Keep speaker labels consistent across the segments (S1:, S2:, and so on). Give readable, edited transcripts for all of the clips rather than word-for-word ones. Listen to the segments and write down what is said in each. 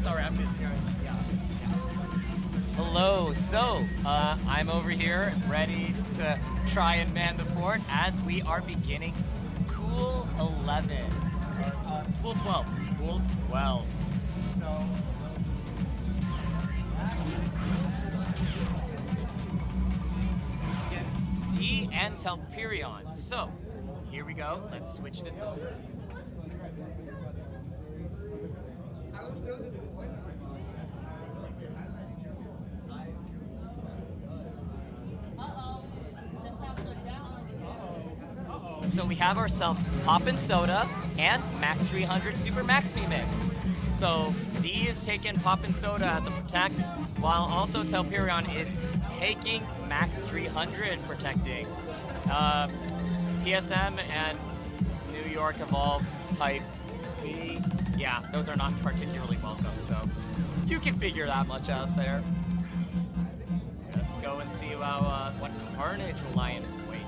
S1: sorry, I'm busy. Yeah. Hello, so I'm over here ready to try and man the fort as we are beginning Pool 11. Pool 12. Pool 12. So, against D and Telperion. So, here we go. Let's switch this over. So we have ourselves Poppin' Soda and Max 300 Super Max B Mix. So D is taking Poppin' Soda as a protect, while also Telperion is taking Max 300 protecting. PSM and New York Evolve type B, yeah, those are not particularly welcome, so you can figure that much out there. Let's go and see how, what Carnage will lie in wait.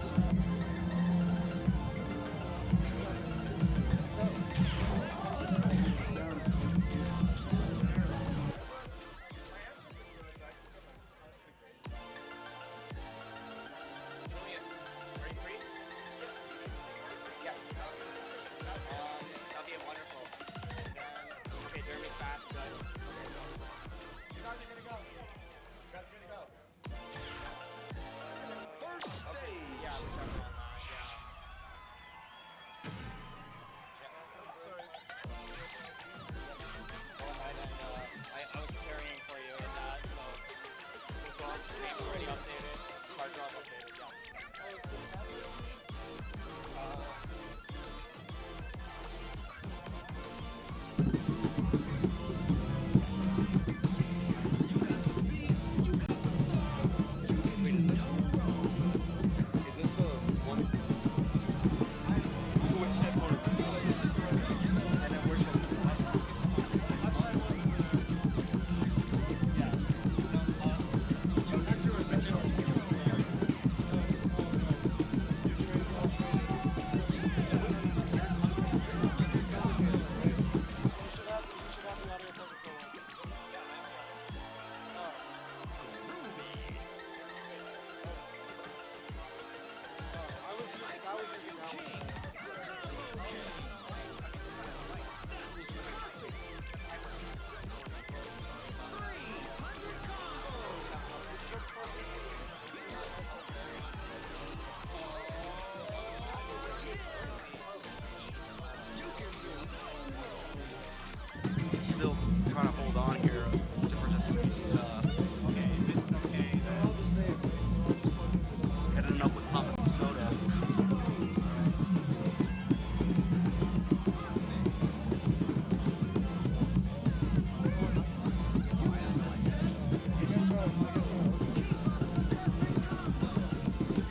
S2: Still trying to hold on here to participants.
S1: Okay, it's okay.
S2: Heading up with Poppin' Soda.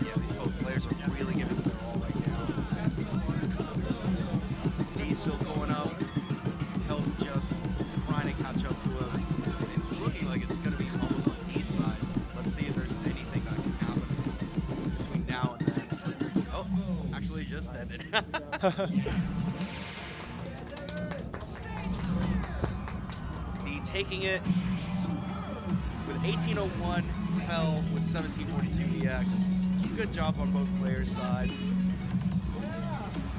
S2: Yeah, these both players are really giving it their all right now. D's still going up. Tel's just trying to catch up to him. It's looking like it's going to be almost on D's side. Let's see if there's anything that can happen between now and then. Oh, actually just ended. D taking it with 1801, Tel with 1742 EX. Good job on both players' side.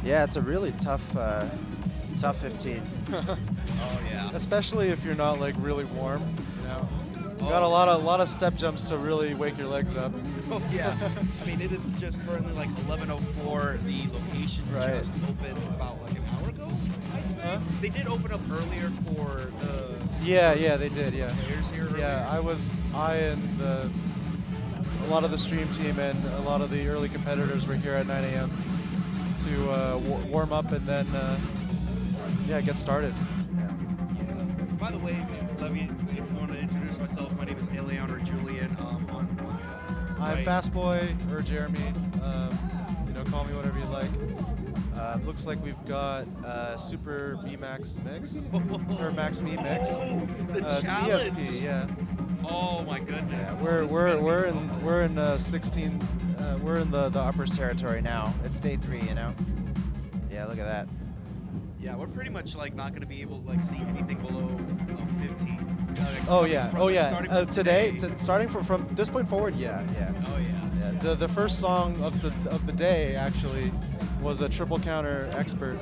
S3: Yeah, it's a really tough 15.
S2: Oh yeah.
S4: Especially if you're not like really warm, you know. You got a lot of step jumps to really wake your legs up.
S2: Oh yeah. I mean, it is just currently like 11:04. The location just opened about like an hour ago, I'd say. They did open up earlier for the
S4: Yeah, they did. Yeah.
S2: players here.
S4: Yeah, I and a lot of the stream team and a lot of the early competitors were here at 9 a.m. to warm up and then get started.
S2: By the way, Levy, if you want to introduce myself, my name is Eleanor Julian.
S4: I'm Fastboy or Jeremy. Call me whatever you like. Looks like we've got Super B Max Mix or Max Me Mix. CSP, yeah.
S2: Oh my goodness.
S3: Yeah, we're in 16. We're in the uppers territory now. It's day 3, you know. Yeah, look at that.
S2: Yeah, we're pretty much like not going to be able to like see anything below 15.
S4: Oh yeah,
S2: Starting from
S4: today, starting from this point forward, yeah.
S2: Oh yeah.
S4: The first song of the day actually was a triple counter expert.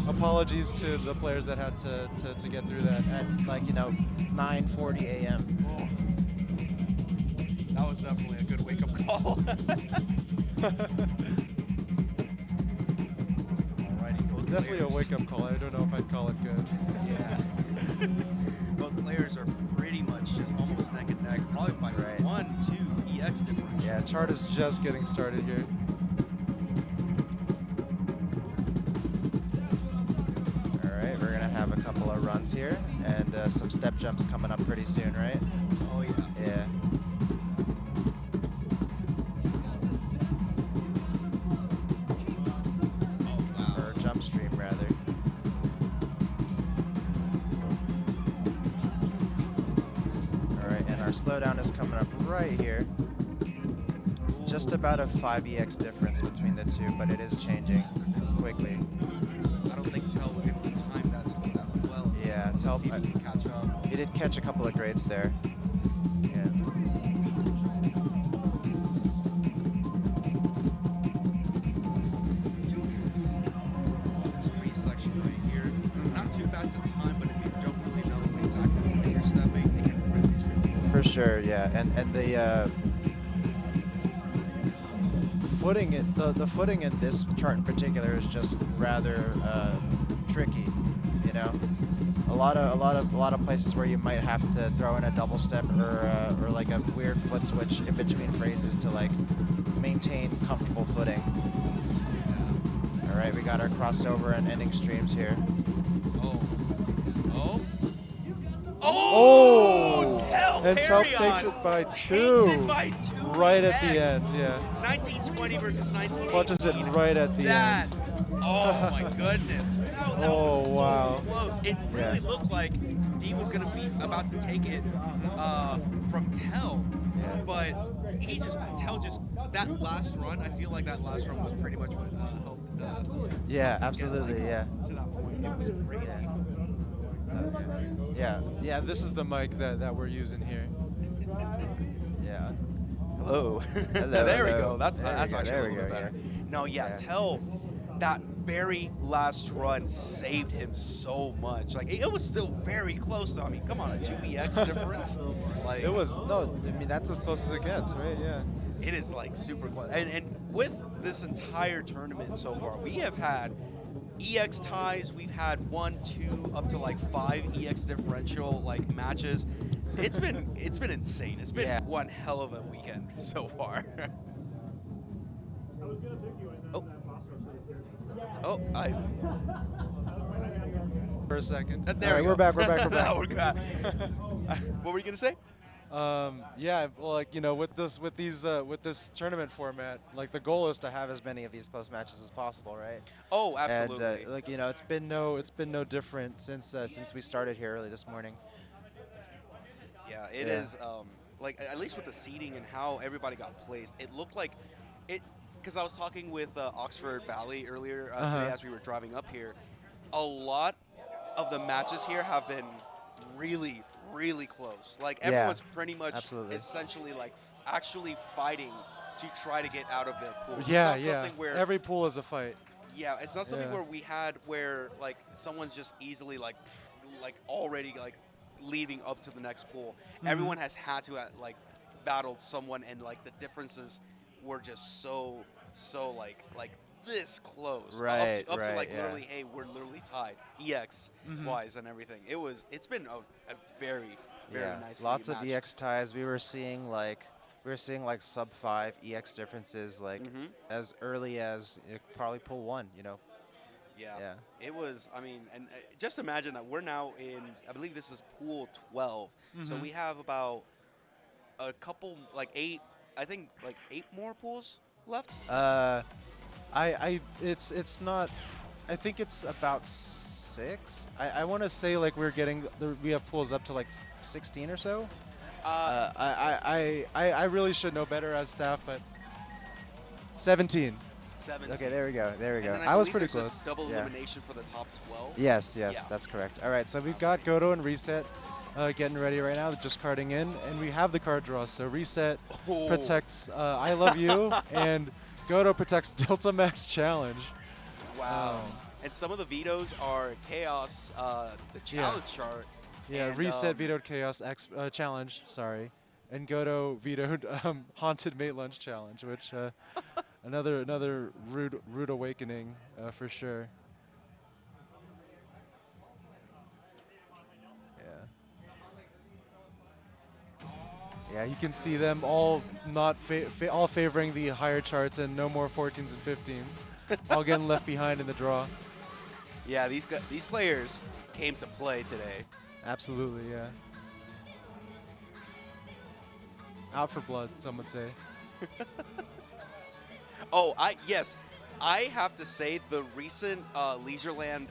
S4: Apologies to the players that had to get through that at
S3: 9:40 a.m.
S2: That was definitely a good wake-up call. Alrighty, both
S4: Definitely a
S2: players.
S4: wake-up call. I don't know if I'd call it good.
S2: Yeah. Both players are pretty much just almost neck and neck, probably by
S3: Right.
S2: 1-2 EX difference.
S4: Yeah, chart is just getting started here.
S3: All right, we're gonna have a couple of runs here and some step jumps coming up pretty soon, right?
S2: Oh yeah.
S3: Yeah.
S2: Oh wow.
S3: Or jump stream rather. All right, and our slowdown is coming up right here. Just about a 5 EX difference between the two, but it is changing quickly.
S2: I don't think Tel was able to time that slowdown well.
S3: Yeah,
S2: Let's
S3: Tel-
S2: see if he can catch up.
S3: He did catch a couple of grades there. Yeah.
S2: This free section right here, not too bad to time, but if you don't really know exactly where you're stepping, it can really trick you.
S3: For sure, yeah, and the footing the footing in this chart in particular is just rather tricky, you know. A lot of places where you might have to throw in a double step or like a weird foot switch in between phrases to like maintain comfortable footing. All right, we got our crossover and ending streams here.
S2: Oh. Oh.
S3: Oh!
S4: And Telp
S2: Telperion
S4: takes it by
S2: takes
S4: 2.
S2: it by 2
S4: Right at the
S2: EX.
S4: end, yeah.
S2: 1920 versus 1918.
S4: Clutches it right at the
S2: that,
S4: end.
S2: Oh my goodness. That
S4: Oh,
S2: was so
S4: wow.
S2: close. It really
S3: Yeah.
S2: looked like D was going to be about to take it from Tel.
S3: Yeah.
S2: But Tel just, that last run, I feel like that last run was pretty much what helped.
S3: Yeah,
S2: get,
S3: absolutely,
S2: like,
S3: yeah.
S2: To that point. It was crazy.
S3: Yeah.
S4: Yeah, this is the mic that we're using here.
S3: Yeah.
S2: Hello.
S3: Hello,
S2: there we
S3: hello.
S2: go. That's
S3: There we
S2: actually
S3: go,
S2: a
S3: there
S2: little
S3: we
S2: bit
S3: go,
S2: better.
S3: yeah.
S2: No, yeah,
S3: Yeah.
S2: Tel, that very last run saved him so much. Like, it was still very close, though. I mean, come on, a 2 EX difference. Like,
S4: It was, no, I mean, that's as close as it gets, right? Yeah.
S2: it is, like, super close. And with this entire tournament so far, we have had EX ties. We've had 1, 2, up to, like, 5 EX differential, like, matches. It's been insane. It's been
S3: Yeah.
S2: one hell of a weekend so far. Oh. Oh,
S4: For a second.
S2: there
S3: All right,
S2: we go.
S3: we're back, we're back, we're back.
S2: We're back. What were you gonna say?
S4: Yeah, well, like, you know, with this tournament format, like the goal is to have
S3: As many of these close matches as possible, right?
S2: Oh, absolutely.
S3: And like, you know, it's been no different since we started here early this morning.
S2: Yeah, it
S3: Yeah.
S2: is. Like, at least with the seating and how everybody got placed, it looked like it. Because I was talking with Oxford Valley earlier today as we were driving up here. A lot of the matches here have been really, really close. Like,
S3: Yeah,
S2: everyone's pretty much
S3: absolutely.
S2: essentially like actually fighting to try to get out of their pool.
S4: Yeah,
S2: it's not
S4: yeah.
S2: something where
S4: Every pool is a fight.
S2: Yeah, it's not something
S4: Yeah.
S2: where we had where like someone's just easily like already like leading up to the next pool.
S4: Mm-hmm.
S2: Everyone has had to like battled someone, and like the differences were just so like this close.
S3: Right,
S2: up to
S3: right,
S2: like
S3: yeah.
S2: literally, hey, we're literally tied EX wise and everything. It's been a very
S3: Yeah,
S2: nice.
S3: lots of EX ties. We were seeing like sub 5 EX differences like as early as probably pool 1. You know.
S2: Yeah.
S3: Yeah.
S2: It was, I mean, and just imagine that we're now in, I believe this is pool 12. So we have about a couple, like 8, I think like 8 more pools left.
S3: It's not. I think it's about 6. I want to say like we have pools up to like 16 or so. I really should know better as staff, but 17.
S2: 17.
S3: Okay, there we go. There we
S2: And
S3: go.
S2: then
S3: I was
S2: believe
S3: pretty
S2: there's
S3: close.
S2: a double
S3: Yeah.
S2: elimination for the top 12.
S3: Yes,
S2: Yeah.
S3: that's correct. All right, so we've got Godo and Reset getting ready right now, just carding in, and we have the card draw. So Reset
S2: Oh.
S3: protects I Love You, and Godo protects Delta Max Challenge.
S2: Wow. And some of the vetoes are Chaos, the challenge chart.
S3: Yeah,
S2: and,
S3: Reset vetoed Chaos Challenge, sorry. And Godo vetoed Haunted Mate Lunch Challenge, which another rude awakening for sure. Yeah, you can see them all not all favoring the higher charts and no more 14s and 15s, all getting left behind in the draw.
S2: Yeah, these players came to play today.
S3: Absolutely, yeah. Out for blood, some would say.
S2: Oh, yes, I have to say the recent Leisureland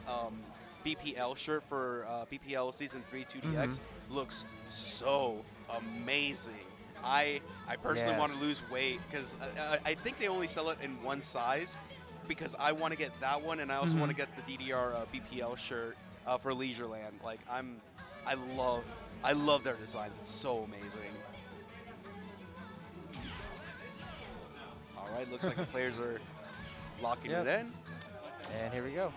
S2: BPL shirt for BPL Season 3 2DX looks so amazing. I personally want to lose weight because I think they only sell it in one size because I want to get that one and I also want to get the DDR BPL shirt for Leisureland. Like I love their designs. It's so amazing. All right, looks like the players are locking it in.
S3: And here we go.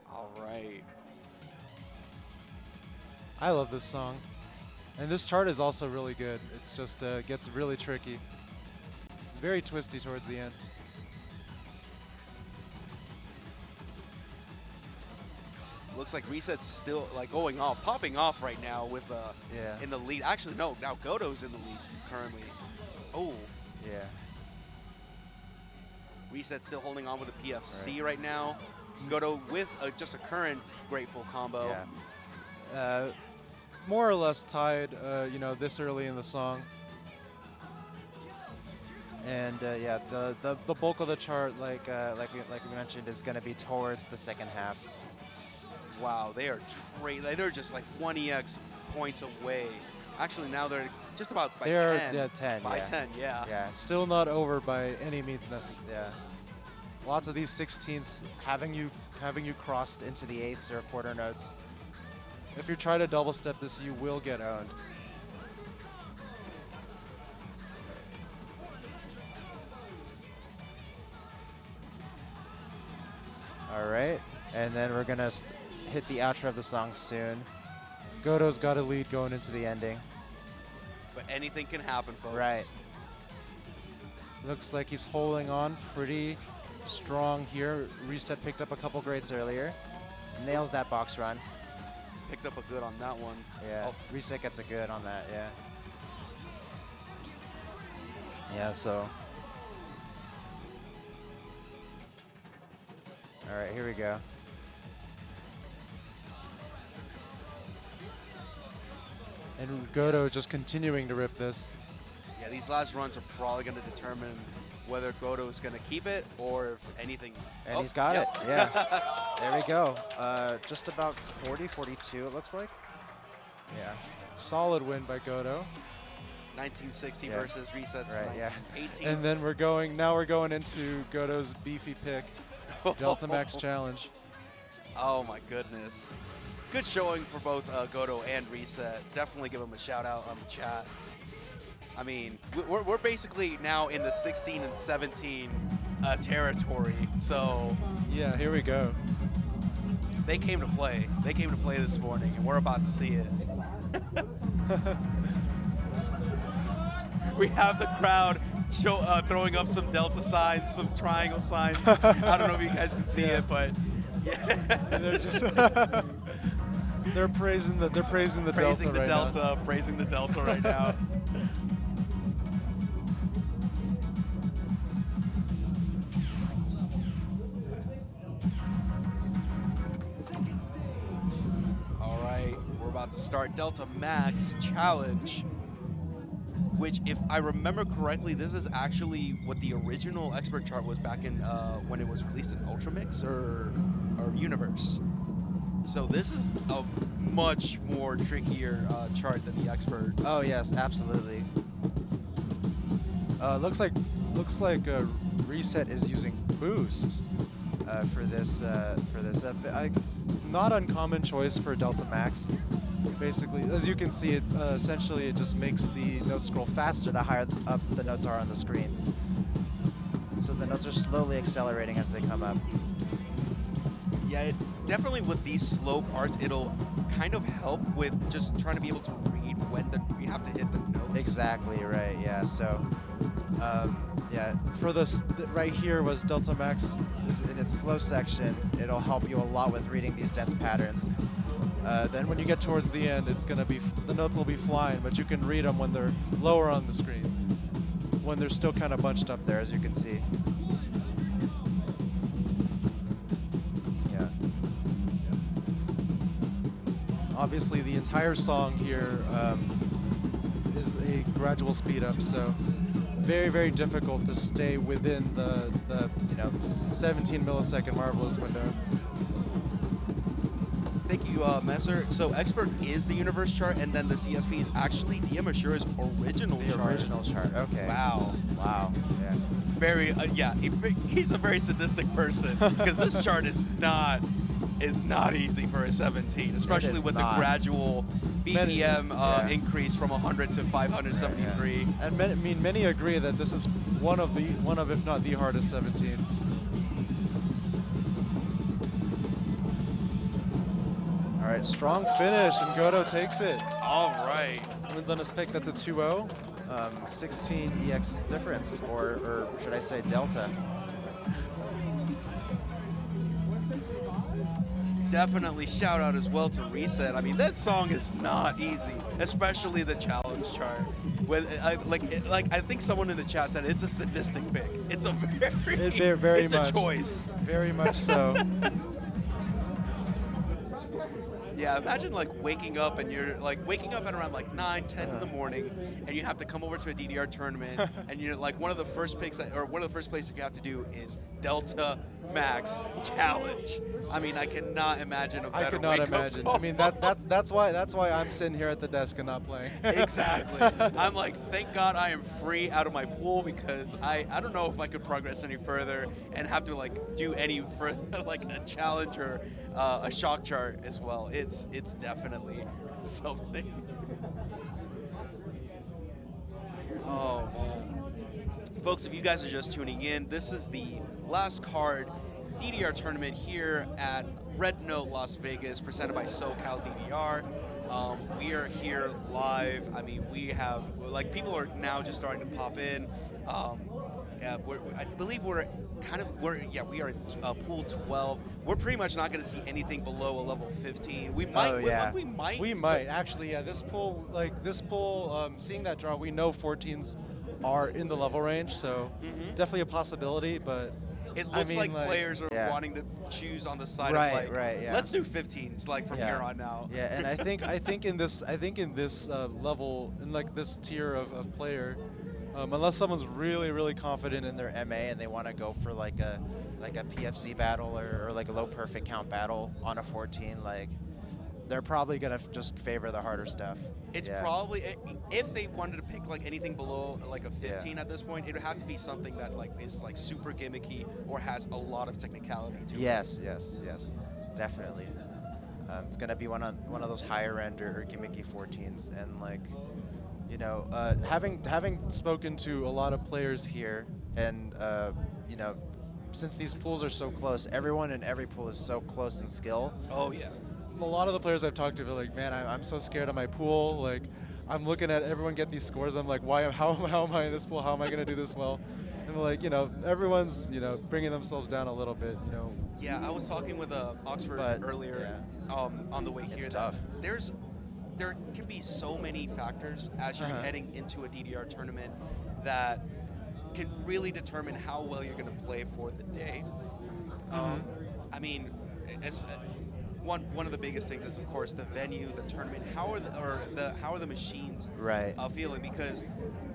S2: All right.
S4: I love this song. And this chart is also really good. It's just gets really tricky. Very twisty towards the end.
S2: Looks like Reset's still like going off, popping off right now with in the lead. Actually, no, now Godo's in the lead currently. Oh.
S3: Yeah.
S2: Reset's still holding on with the PFC right now. Godo with just a current Grateful combo.
S3: Yeah.
S4: More or less tied, you know, this early in the song.
S3: And yeah, the bulk of the chart, like we mentioned, is going to be towards the second half.
S2: Wow, they are they're just like 1 EX points away. Actually, now they're just about by 10.
S3: Yeah, 10.
S2: By
S3: yeah.
S2: 10, yeah.
S3: Yeah.
S4: Still not over by any means necessary.
S3: Yeah. Lots of these 16ths having you crossed into the 8ths or quarter notes.
S4: If you try to double step this, you will get owned.
S3: All right, and then we're gonna hit the outro of the song soon.
S4: Godo's got a lead going into the ending.
S2: But anything can happen, folks.
S3: Right.
S4: Looks like he's holding on pretty strong here.
S3: Reset picked up a couple grades earlier. Nails that box run.
S2: Picked up a good on that one.
S3: Yeah.
S2: Oh.
S3: Reset gets a good on that. Yeah. Yeah. So. All right, here we go.
S4: And Godo just continuing to rip this.
S2: Yeah, these last runs are probably going to determine whether Godo is going to keep it or if anything.
S3: And he's got it. Yeah. There we go. Just about 40, 42 it looks like. Yeah.
S4: Solid win by Godo.
S2: 1960
S3: Yeah.
S2: versus Resets
S3: Right, yeah.
S2: 1918.
S4: And then now we're going into Godo's beefy pick, Delta Max Challenge.
S2: Oh my goodness. Good showing for both Godo and Reset. Definitely give them a shout out on the chat. I mean, we're basically now in the 16 and 17 territory. So
S4: Yeah, here we go.
S2: they came to play. They came to play this morning, and we're about to see it. We have the crowd throwing up some Delta signs, some triangle signs. I don't know if you guys can see it, but yeah.
S4: And they're just they're praising the
S2: praising the Delta, praising the Delta right now. All right, we're about to start Delta Max Challenge, which, if I remember correctly, this is actually what the original expert chart was back in when it was released in Ultramix or Universe. So this is a much more trickier chart than the expert.
S3: Oh yes, absolutely. Looks like Reset is using boost for this.
S4: Not uncommon choice for Delta Max. Basically, as you can see, it essentially it just makes the note scroll
S3: Faster,
S4: faster.
S3: the higher up the notes are on the screen. So the notes are slowly accelerating as they come up.
S2: Yeah, definitely with these slow parts, it'll kind of help with just trying to be able to read when you have to hit the notes.
S3: Exactly right. Yeah. So, yeah.
S4: For this right here was Delta Max.
S3: In its slow section, it'll help you a lot with reading these dense patterns.
S4: Then when you get towards the end, it's gonna be the notes will be flying, but you can read them when they're lower on the screen, when they're still kind of bunched up
S3: There, as you can see. Yeah.
S4: Obviously, the entire song here is a gradual speed up, so very, very difficult to stay within the 17 millisecond marvelous window.
S2: Thank you, Messer. So Expert is the universe chart, and then the CSP is actually DM Assure's original
S3: The
S2: chart.
S3: original chart. Okay.
S2: Wow.
S3: Wow. Yeah.
S2: Very, yeah, he's a very sadistic person because this chart is not easy for a 17, especially
S3: is
S2: with
S3: not.
S2: the gradual BPM
S3: Yeah.
S2: increase from 100 to 573.
S4: And many agree that this is one of if not the hardest 17. All right, strong finish, and Godo takes it.
S2: All right.
S4: Wins on his pick. That's a 2-0.
S3: 16 EX difference, or should I say delta?
S2: Definitely shout out as well to Reset. I mean, that song is not easy, especially the challenge chart. I think someone in the chat said it's a sadistic pick. It's a
S4: very
S2: it's
S4: much.
S2: a choice.
S4: Very much so.
S2: Yeah, imagine like waking up and you're like waking up at around like 9, 10 in the morning, and you have to come over to a DDR tournament, and you're like one of the first places you have to do is Delta Max Challenge. I mean, I cannot imagine a better
S4: I could not
S2: wake-up
S4: imagine.
S2: call.
S4: I mean, that's why I'm sitting here at the desk and not playing.
S2: Exactly. I'm like, thank God I am free out of my pool, because I don't know if I could progress any further and have to like do any further like a challenge or a shock chart as well. It's definitely something. Oh man. Folks, if you guys are just tuning in, this is the last card DDR tournament here at Red Note Las Vegas, presented by SoCalDDR. We are here live. I mean, we have, like, people are now just starting to pop in. Yeah, I believe we are in pool 12. We're pretty much not going to see anything below a level 15. We might.
S3: Oh, yeah.
S2: We
S4: might actually. Yeah, this pool, seeing that draw, we know 14s are in the level range, so definitely a possibility. But
S2: it looks like players are wanting to choose on the side of like,
S3: yeah.
S2: let's do 15s like from here on out.
S3: Yeah, and
S4: I think in this level, in like this tier of player, unless someone's really confident in
S3: their MA and they want to go for like a PFC battle or like a low perfect count battle on a 14, like they're probably gonna just favor the harder stuff.
S2: It's probably, if they wanted to pick like anything below like a 15 at this point, it would have to be something that like is like super gimmicky or has a lot of technicality to it.
S3: Yes, definitely. It's gonna be one of those higher end or gimmicky 14s, and like, you know, having spoken to a lot of players here, and you know, since these pools are so close, everyone in every pool is so close in skill.
S2: Oh yeah.
S4: A lot of the players I've talked to are like, man, I'm so scared of my pool. Like, I'm looking at everyone get these scores. I'm like, how am I in this pool? How am I going to do this well? And like, you know, everyone's, you know, bringing themselves down a little bit, you know.
S2: Yeah, I was talking with Oxford earlier on the way here.
S3: It's tough.
S2: There can be so many factors as you're heading into a DDR tournament that can really determine how well you're going to play for the day. I mean, one of the biggest things is, of course, the venue, the tournament. How are the machines feeling? Because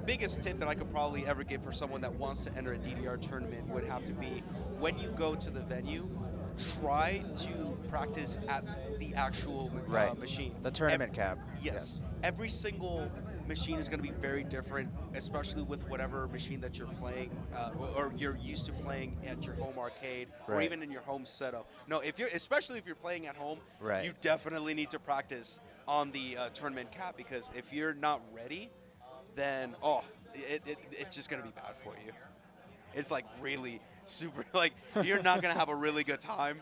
S2: biggest tip that I could probably ever give for someone that wants to enter a DDR tournament would have to be, when you go to the venue, try to practice at the actual machine.
S3: The tournament cab.
S2: Yes. Every single machine is going to be very different, especially with whatever machine that you're playing or you're used to playing at your home arcade or
S3: Right.
S2: even in your home setup. No, especially if you're playing at home,
S3: Right.
S2: you definitely need to practice on the tournament cap, because if you're not ready, then it's just going to be bad for you. It's like really super, like you're not going to have a really good time.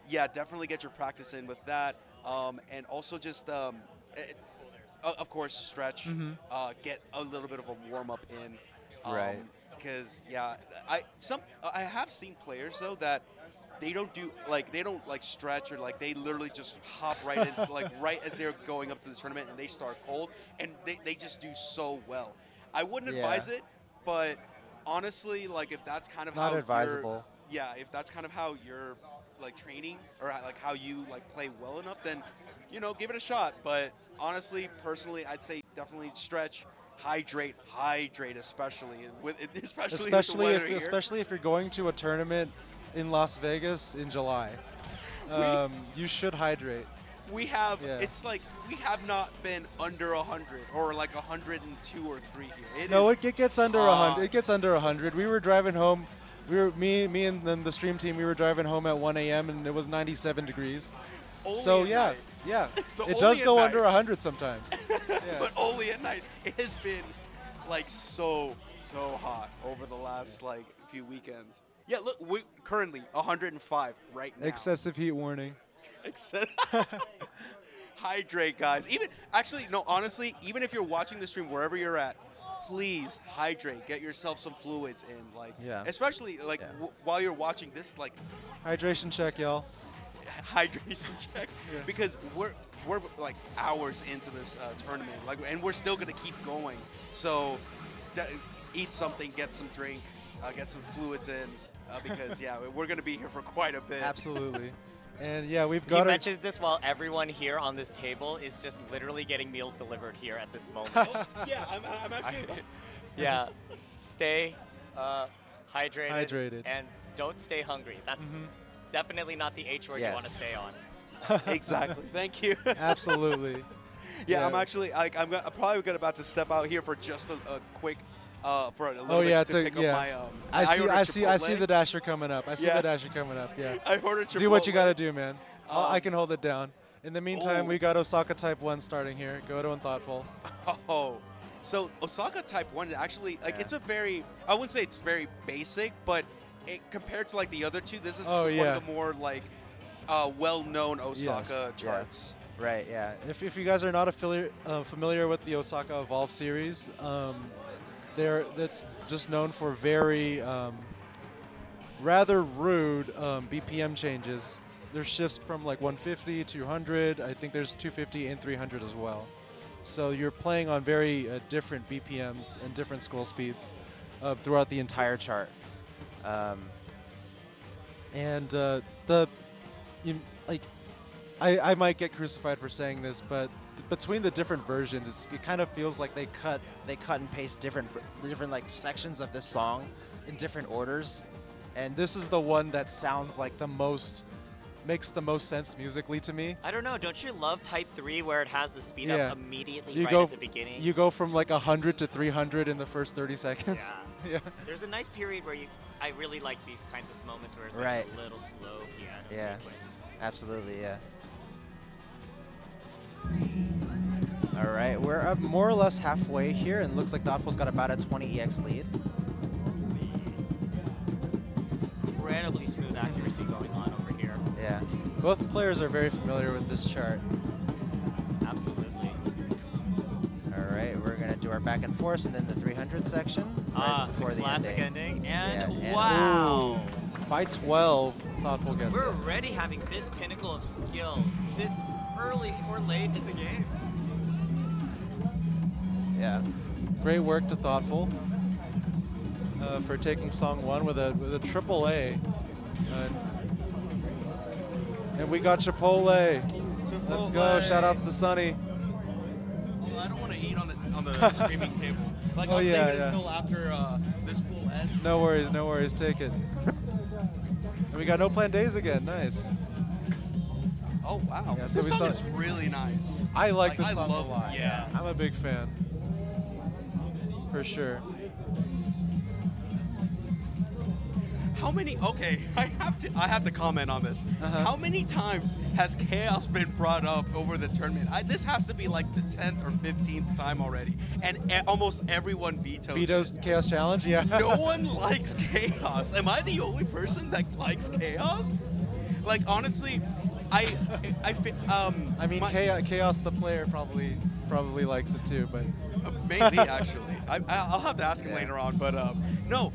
S2: Yeah, definitely get your practice in with that. And also just, of course, stretch, get a little bit of a warm-up in.
S3: Right.
S2: Because, yeah, I have seen players, though, that they don't stretch, or like they literally just hop right into, like right as they're going up to the tournament, and they start cold, and they just do so well. I wouldn't advise it, but honestly, like if that's kind of
S3: Not
S2: how
S3: advisable.
S2: if that's kind of how you're like training, or like how you like play well enough, then give it a shot. But honestly, personally, I'd say definitely stretch, hydrate, especially with the weather here.
S4: Especially if you're going to a tournament in Las Vegas in July. You should hydrate.
S2: We have
S4: Yeah.
S2: it's like we have not been under 100 or like 102 or 3 here.
S4: It gets under 100. It gets
S2: hot.
S4: under 100. We were driving home. Me and then the stream team. We were driving home at 1 a.m. and it was 97 degrees.
S2: Only
S4: So
S2: at
S4: yeah,
S2: night.
S4: yeah.
S2: So
S4: It
S2: only
S4: does
S2: at
S4: go
S2: night.
S4: under 100 sometimes. Yeah.
S2: But only at night. It has been like so hot over the last like few weekends. Yeah, look, we're currently 105 right now.
S4: Excessive heat warning.
S2: Hydrate, guys. Honestly, even if you're watching the stream wherever you're at, please hydrate. Get yourself some fluids in, like,
S3: Yeah.
S2: especially like
S3: Yeah.
S2: while you're watching this, like,
S4: Hydration check, y'all.
S2: hydration check,
S4: Yeah.
S2: because we're like hours into this tournament, like, and we're still gonna keep going. So, eat something, get some drink, get some fluids in, because yeah, we're gonna be here for quite a bit.
S4: Absolutely. And yeah, we've
S1: He
S4: got
S1: mentions this while everyone here on this table is just literally getting meals delivered here at this moment.
S2: Yeah, I'm actually.
S1: Yeah, stay hydrated,
S4: Hydrated.
S1: and don't stay hungry. That's definitely not the H word you
S3: Yes.
S1: want to stay on.
S2: Exactly. Thank you.
S4: Absolutely.
S2: Yeah, I'm actually like I'm probably about to step out here for just a quick for a little
S4: Oh
S2: bit
S4: yeah,
S2: to pick up my
S4: I see
S2: Chipotle.
S4: the dasher coming up.
S2: Yeah.
S4: The dasher coming up. Yeah.
S2: I ordered Chipotle.
S4: Do what you gotta do, man. I can hold it down. In the meantime,
S2: Oh.
S4: we got Osaka Type 1 starting here. Godo and Thoughtful.
S2: Oh, so Osaka Type 1 actually like
S3: Yeah.
S2: it's a very, I wouldn't say it's very basic, but compared to like the other two, this is
S4: Oh,
S2: one
S4: yeah.
S2: of the more like well-known Osaka
S3: Yes.
S2: charts.
S3: Right, yeah.
S4: If you guys are not familiar with the Osaka Evolve series, that's just known for very rather rude BPM changes. There's shifts from like 150 to 200. I think there's 250 and 300 as well. So you're playing on very different BPMs and different scroll speeds throughout the entire chart. I might get crucified for saying this, but between the different versions, it kind of feels like
S3: They cut and paste different like sections of this song in different orders, and this is the one that sounds like makes the most sense musically to me.
S1: I don't know. Don't you love Type 3 where it has the speed
S4: Yeah.
S1: up immediately
S4: You
S1: right
S4: go
S1: at the beginning?
S4: You go from like 100 to 300 in the first 30 seconds.
S1: Yeah.
S4: Yeah.
S1: There's a nice period where I really like these kinds of moments where it's
S3: Right.
S1: like a little slow piano
S3: Yeah.
S1: sequence.
S3: Absolutely, yeah. All right, we're up more or less halfway here, and looks like Thoughtful's got about a 20 EX lead.
S1: Incredibly smooth accuracy going on over here.
S3: Yeah.
S4: Both players are very familiar with this chart.
S1: Absolutely.
S3: All right, we're gonna do our back and forth, and then the 300 section right
S1: The
S3: before the
S1: classic
S3: ending.
S1: ending. And
S3: Yeah, and-
S1: wow.
S4: By 12, Thoughtful gets
S1: We're
S4: it.
S1: already having this pinnacle of skill this early or late in the game.
S3: Yeah.
S4: Great work to Thoughtful for taking song 1 with a triple A. And we got Chipotle. Let's go.
S2: Chipotle.
S4: Shout outs to Sunny.
S2: Well, I don't want to eat on the streaming table. Like
S4: Oh,
S2: I'll
S4: yeah,
S2: save it
S4: yeah.
S2: until after this pool ends.
S4: No worries. Take it. And we got No Plan Days again. Nice.
S2: Oh wow,
S4: Yeah, so
S2: this
S4: we
S2: song
S4: saw-
S2: is really nice.
S4: I like this
S2: I
S4: song
S2: love
S4: a lot.
S2: it. Yeah.
S4: I'm a big fan. For sure.
S2: How many? Okay, I have to comment on this.
S4: Uh-huh.
S2: How many times has chaos been brought up over the tournament? This has to be like the 10th or 15th time already, and almost everyone vetoes it.
S4: Chaos Challenge, yeah.
S2: No one likes chaos. Am I the only person that likes chaos? Like honestly, I
S4: I mean, Chaos the player probably likes it too, but
S2: maybe actually. I'll have to ask him
S3: Yeah.
S2: later on, but no.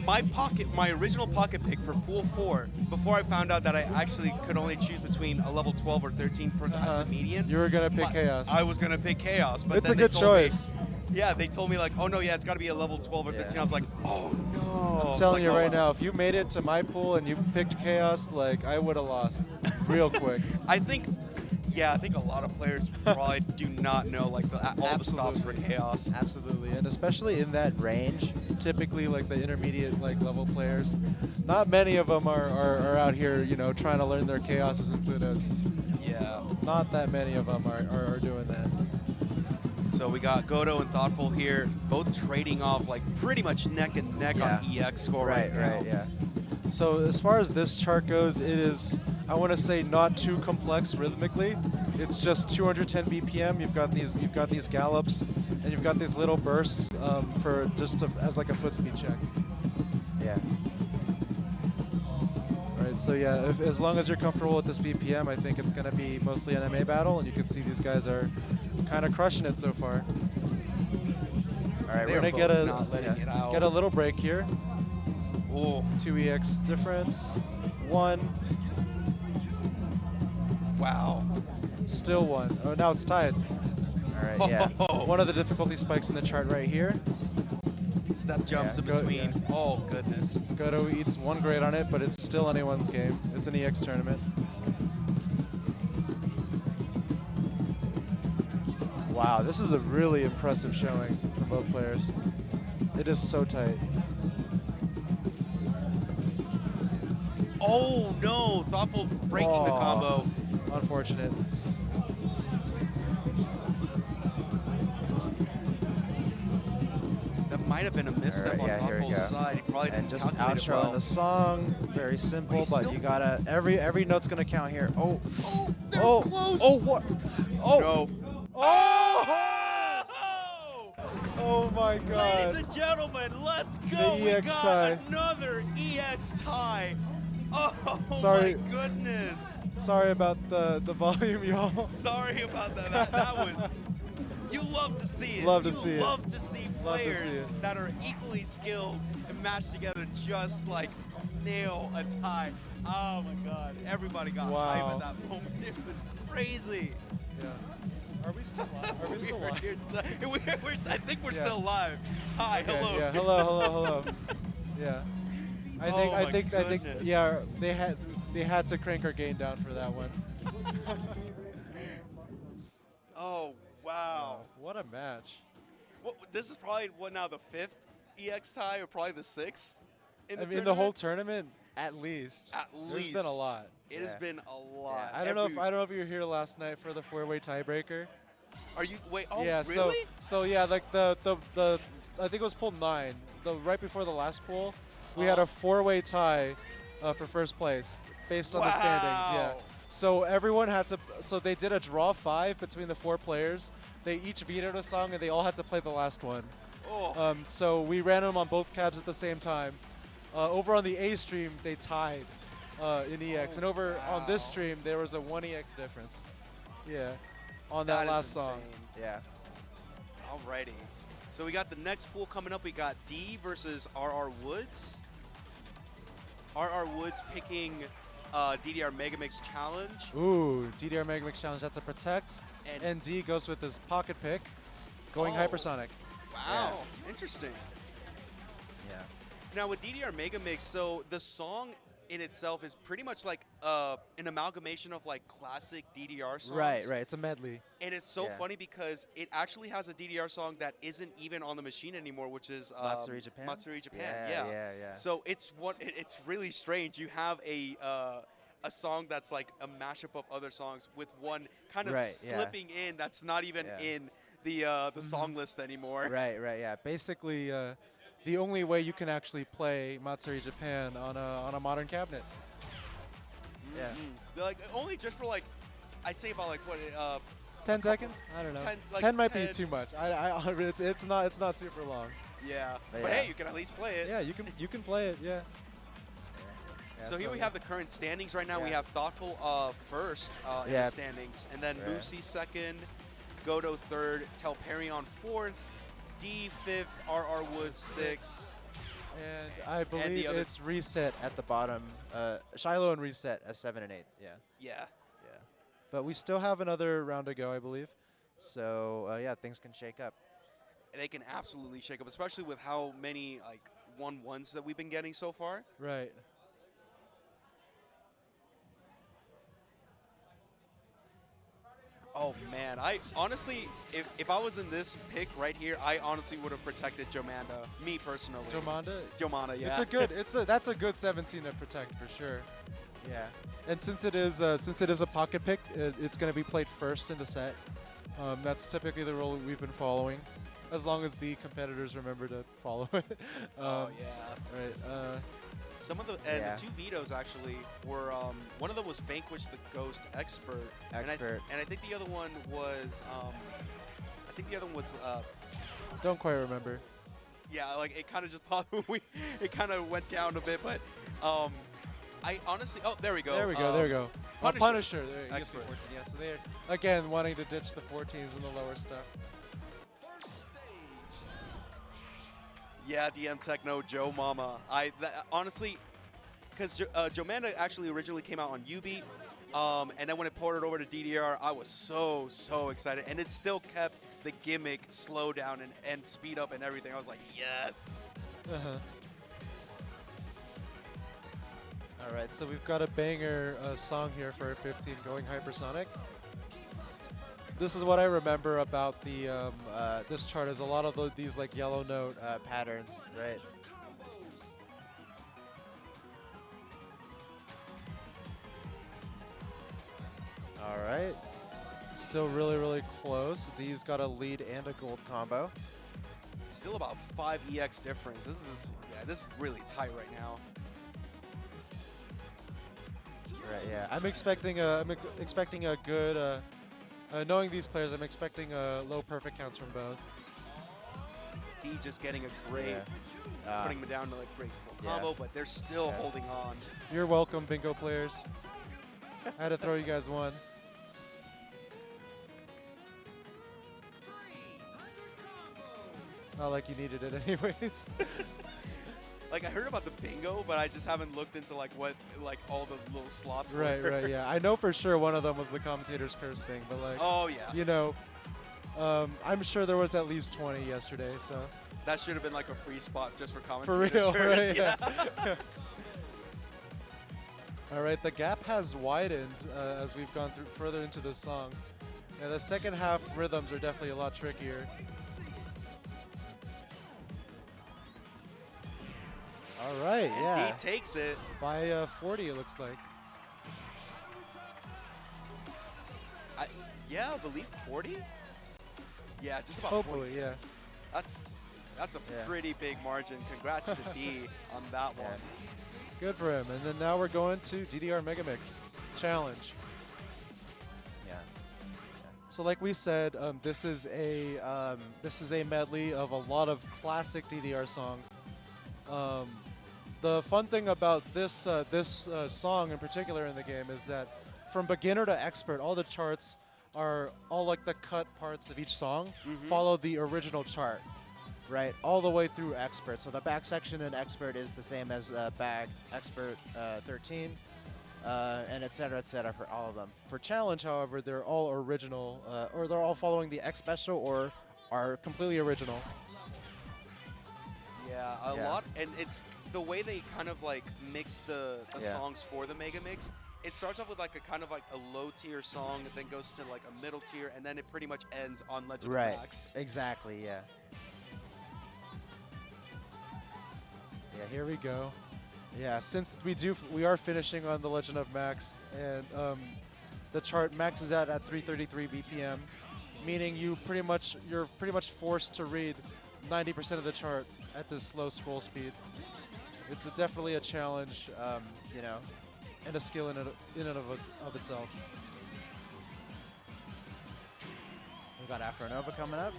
S2: My original pocket pick for pool 4, before I found out that I actually could only choose between a level 12 or 13 for as the median.
S4: you were gonna pick Chaos.
S2: I was gonna pick chaos, but
S4: It's
S2: then
S4: a good
S2: they told
S4: choice.
S2: Me, yeah, they told me like, oh no, yeah, it's got to be a level 12 or 13.
S3: Yeah.
S2: I was like, oh no.
S4: I'm telling you right now, if you made it to my pool and you picked Chaos, like I would have lost real quick.
S2: I think a lot of players probably do not know like all the stops for
S4: Absolutely.
S2: chaos.
S4: Absolutely, and especially in that range, typically like the intermediate like level players, not many of them are out here, you know, trying to learn their Chaoses and Plutos.
S2: Yeah.
S4: Not that many of them are doing that.
S2: So we got Godo and Thoughtful here, both trading off like pretty much neck and neck
S3: Yeah.
S2: on EX score right now.
S3: Right, yeah.
S4: So as far as this chart goes, it is, I want to say, not too complex rhythmically. It's just 210 BPM. You've got these gallops, and you've got these little bursts for as like a foot speed check.
S3: Yeah.
S4: All right. So yeah, as long as you're comfortable with this BPM, I think it's going to be mostly an MA battle, and you can see these guys are kind of crushing it so far. All right,
S2: They
S4: we're
S2: are
S4: gonna get
S2: both not letting it out.
S4: a little break here.
S2: Oh,
S4: 2 EX difference. 1.
S2: wow.
S4: Still 1. Oh, now it's tied.
S3: All right, yeah.
S4: One of the difficulty spikes in the chart right here.
S2: Step jumps in
S4: Yeah,
S2: between.
S4: yeah.
S2: Oh, goodness.
S4: Godo eats 1 grade on it, but it's still anyone's game. It's an EX tournament. Wow, this is a really impressive showing from both players. It is so tight.
S2: Oh, no. Thoughtful breaking the
S4: Oh.
S2: combo.
S4: Unfortunate.
S2: That might have been a misstep
S3: All right,
S2: on
S3: yeah, here we
S2: Thoughtful's
S3: go.
S2: side. He probably
S3: And
S2: didn't
S3: just
S2: calculate it
S3: outro
S2: well.
S3: the song. Very simple,
S2: He's
S3: but
S2: still-
S3: you gotta every note's gonna count here. Oh,
S2: Oh, they're
S3: oh,
S2: close.
S3: oh, what? Oh,
S2: No.
S3: oh!
S4: Oh my
S2: Ladies
S4: god.
S2: and gentlemen, let's go.
S4: The
S2: We
S4: EX
S2: got
S4: tie.
S2: another EX tie. Oh,
S4: Sorry.
S2: my goodness.
S4: Sorry about the volume, y'all.
S2: Sorry about that. That was. You love to see it.
S4: Love to
S2: you
S4: see it.
S2: love to see
S4: Love to
S2: players
S4: see it.
S2: that are equally skilled and matched together just like nail a tie. Oh my God! Everybody got hype
S4: Wow.
S2: at that moment. It was crazy.
S4: Yeah. Are we still live? Are we still
S2: We're
S4: live?
S2: here- I think we're
S4: Yeah.
S2: still live. Hi,
S4: Okay,
S2: hello.
S4: Yeah, hello. Yeah.
S2: Oh
S4: I
S2: my
S4: think
S2: goodness.
S4: yeah, they had to crank our gain down for that one.
S2: Oh wow.
S4: What a match.
S2: Well, this is probably what now, the 5th EX tie or probably the 6th in the
S4: I mean,
S2: tournament?
S4: the whole tournament, at least.
S2: At
S4: There's
S2: least.
S4: been a lot.
S2: It has
S3: Yeah.
S2: been a lot.
S4: I don't know if you were here last night for the 4-way tiebreaker.
S2: Are you wait? Oh,
S4: Yeah,
S2: really?
S4: so yeah, like the I think it was pool 9, right before the last pool, we had a 4-way tie for first place based on the standings. Yeah.
S2: Wow.
S4: So everyone had to. So they did a draw 5 between the 4 players. They each vetoed a song, and they all had to play the last one.
S2: Oh,
S4: So we ran them on both cabs at the same time. Over on the A stream, they tied in EX, and over on this
S2: wow.
S4: stream, there was a 1 EX difference. Yeah, on that
S2: that is
S4: last song.
S2: insane.
S3: Yeah.
S2: Alrighty. So we got the next pool coming up. We got D versus rrwoods. rrwoods picking DDR Megamix Challenge.
S4: Ooh, DDR Megamix Challenge. That's a protect,
S2: And-
S4: and D goes with his pocket pick, going
S2: Oh.
S4: hypersonic.
S2: Wow, interesting.
S3: Yeah.
S2: Now with DDR Megamix, so the song in itself is pretty much like an amalgamation of like classic DDR songs.
S4: Right. It's a medley.
S2: And it's so
S3: Yeah.
S2: funny because it actually has a DDR song that isn't even on the machine anymore, which is
S3: Matsuri Japan?
S2: Japan,
S3: Yeah.
S2: So it's really strange. You have a a song that's like a mashup of other songs with one kind of
S3: Right, yeah.
S2: slipping in that's not even
S3: Yeah.
S2: in the song list anymore.
S3: Right, yeah.
S4: Basically, the only way you can actually play Matsuri Japan on a modern cabinet.
S3: Yeah.
S2: They're like only just for like, I'd say about like what
S4: 10 seconds? I don't know.
S2: 10, like
S4: 10 might
S2: 10.
S4: be too much. It's not super long.
S2: yeah.
S3: But
S2: But
S3: yeah.
S2: hey, you can at least play it.
S4: Yeah, you can play it. Yeah.
S3: Yeah,
S2: So here we
S3: yeah.
S2: have the current standings right now. We
S3: Yeah.
S2: have Thoughtful first in
S3: Yeah.
S2: the standings, and then
S3: Right.
S2: Moosey second, Godo third, Telperion fourth, D fifth, rrwoods sixth.
S4: And I believe
S2: other-
S4: it's reset.
S3: at the bottom. Shilo and Reset as 7 and 8. Yeah.
S2: Yeah.
S3: Yeah.
S4: But we still have another round to go, I believe.
S3: So yeah, things can shake up.
S2: They can absolutely shake up, especially with how many like 1-1s that we've been getting so far.
S4: Right.
S2: Oh man, I honestly, if I was in this pick right here, I honestly would have protected Jomanda. Me personally.
S4: Jomanda.
S2: Yeah.
S4: That's a good 17 to protect for sure.
S3: Yeah.
S4: And since it is a pocket pick, it's going to be played first in the set. That's typically the rule we've been following, as long as the competitors remember to follow it.
S2: Oh yeah.
S4: Right.
S2: Some of the
S3: Yeah.
S2: the two vetoes actually were one of them was Vanquish the Ghost Expert.
S3: Expert.
S2: And I think the other one was
S4: Don't quite remember.
S2: yeah, like it kind of just it kind of went down a bit, but I honestly there we go.
S4: There we go.
S2: Punisher.
S4: Punisher. There, he gets
S2: Expert.
S4: 14. Yeah, so they're again wanting to ditch the 14s and the lower stuff.
S2: Yeah, DM Techno, Joe Mama. Honestly, because Jomanda actually originally came out on Ubi, and then when it ported over to DDR, I was so excited, and it still kept the gimmick slow down and speed up and everything. I was like, yes.
S4: Uh-huh. All right, so we've got a banger song here for 15 going hypersonic. This is what I remember about the this chart is a lot of these like yellow note
S3: Patterns, right? All right.
S4: still really close.
S3: D's got a lead and a gold combo.
S2: Still about 5 EX difference. This is really tight right now.
S3: Right, yeah.
S4: I'm expecting a good. Knowing these players, I'm expecting low perfect counts from both.
S2: D just getting a great,
S3: Yeah.
S2: putting them down to like great full
S3: Yeah.
S2: combo, but they're still
S3: Yeah.
S2: holding on.
S4: You're welcome, bingo players. I had to throw you guys one. Not like you needed it anyways.
S2: Like I heard about the bingo, but I just haven't looked into like what all the little slots were.
S4: Right, yeah. I know for sure one of them was the commentator's curse thing, but like,
S2: Oh yeah.
S4: you know, I'm sure there was at least 20 yesterday, so.
S2: That should have been like a free spot just for
S4: For
S2: commentators.
S4: real,
S2: curse,
S4: right? Yeah. All right, the gap has widened as we've gone through further into this song. Yeah, the second half rhythms are definitely a lot trickier. All right, yeah.
S2: D takes it.
S4: By 40, it looks like.
S2: Yeah, I believe 40. Yeah, just about.
S4: Hopefully,
S2: 40.
S4: yeah.
S2: That's a
S3: Yeah.
S2: pretty big margin. Congrats to D on that
S3: Yeah.
S2: one.
S4: Good for him. And then now we're going to DDR Megamix Challenge.
S3: Yeah.
S4: So like we said, this is a medley of a lot of classic DDR songs. The fun thing about this song in particular in the game is that from beginner to expert, all the charts are all like the cut parts of each song follow the original chart.
S3: Right, all the way through expert. So the back section in expert is the same as bag expert 13, and et cetera for all of them. For challenge, however, they're all original, or they're all following the X special, or are completely original.
S2: Yeah, a
S3: Yeah.
S2: lot, and it's the way they kind of like mix the
S3: Yeah.
S2: songs for the Mega Mix. It starts off with like a kind of like a low tier song, and then goes to like a middle tier, and then it pretty much ends on Legend
S3: Right,
S2: of Max.
S3: exactly, yeah.
S4: Yeah, here we go. Yeah, since we are finishing on the Legend of Max, and the chart maxes out at 333 BPM, meaning you're pretty much forced to read 90% of the chart at this slow scroll speed. It's definitely a challenge, you know, and a skill in and of itself.
S3: We got Afronova coming up.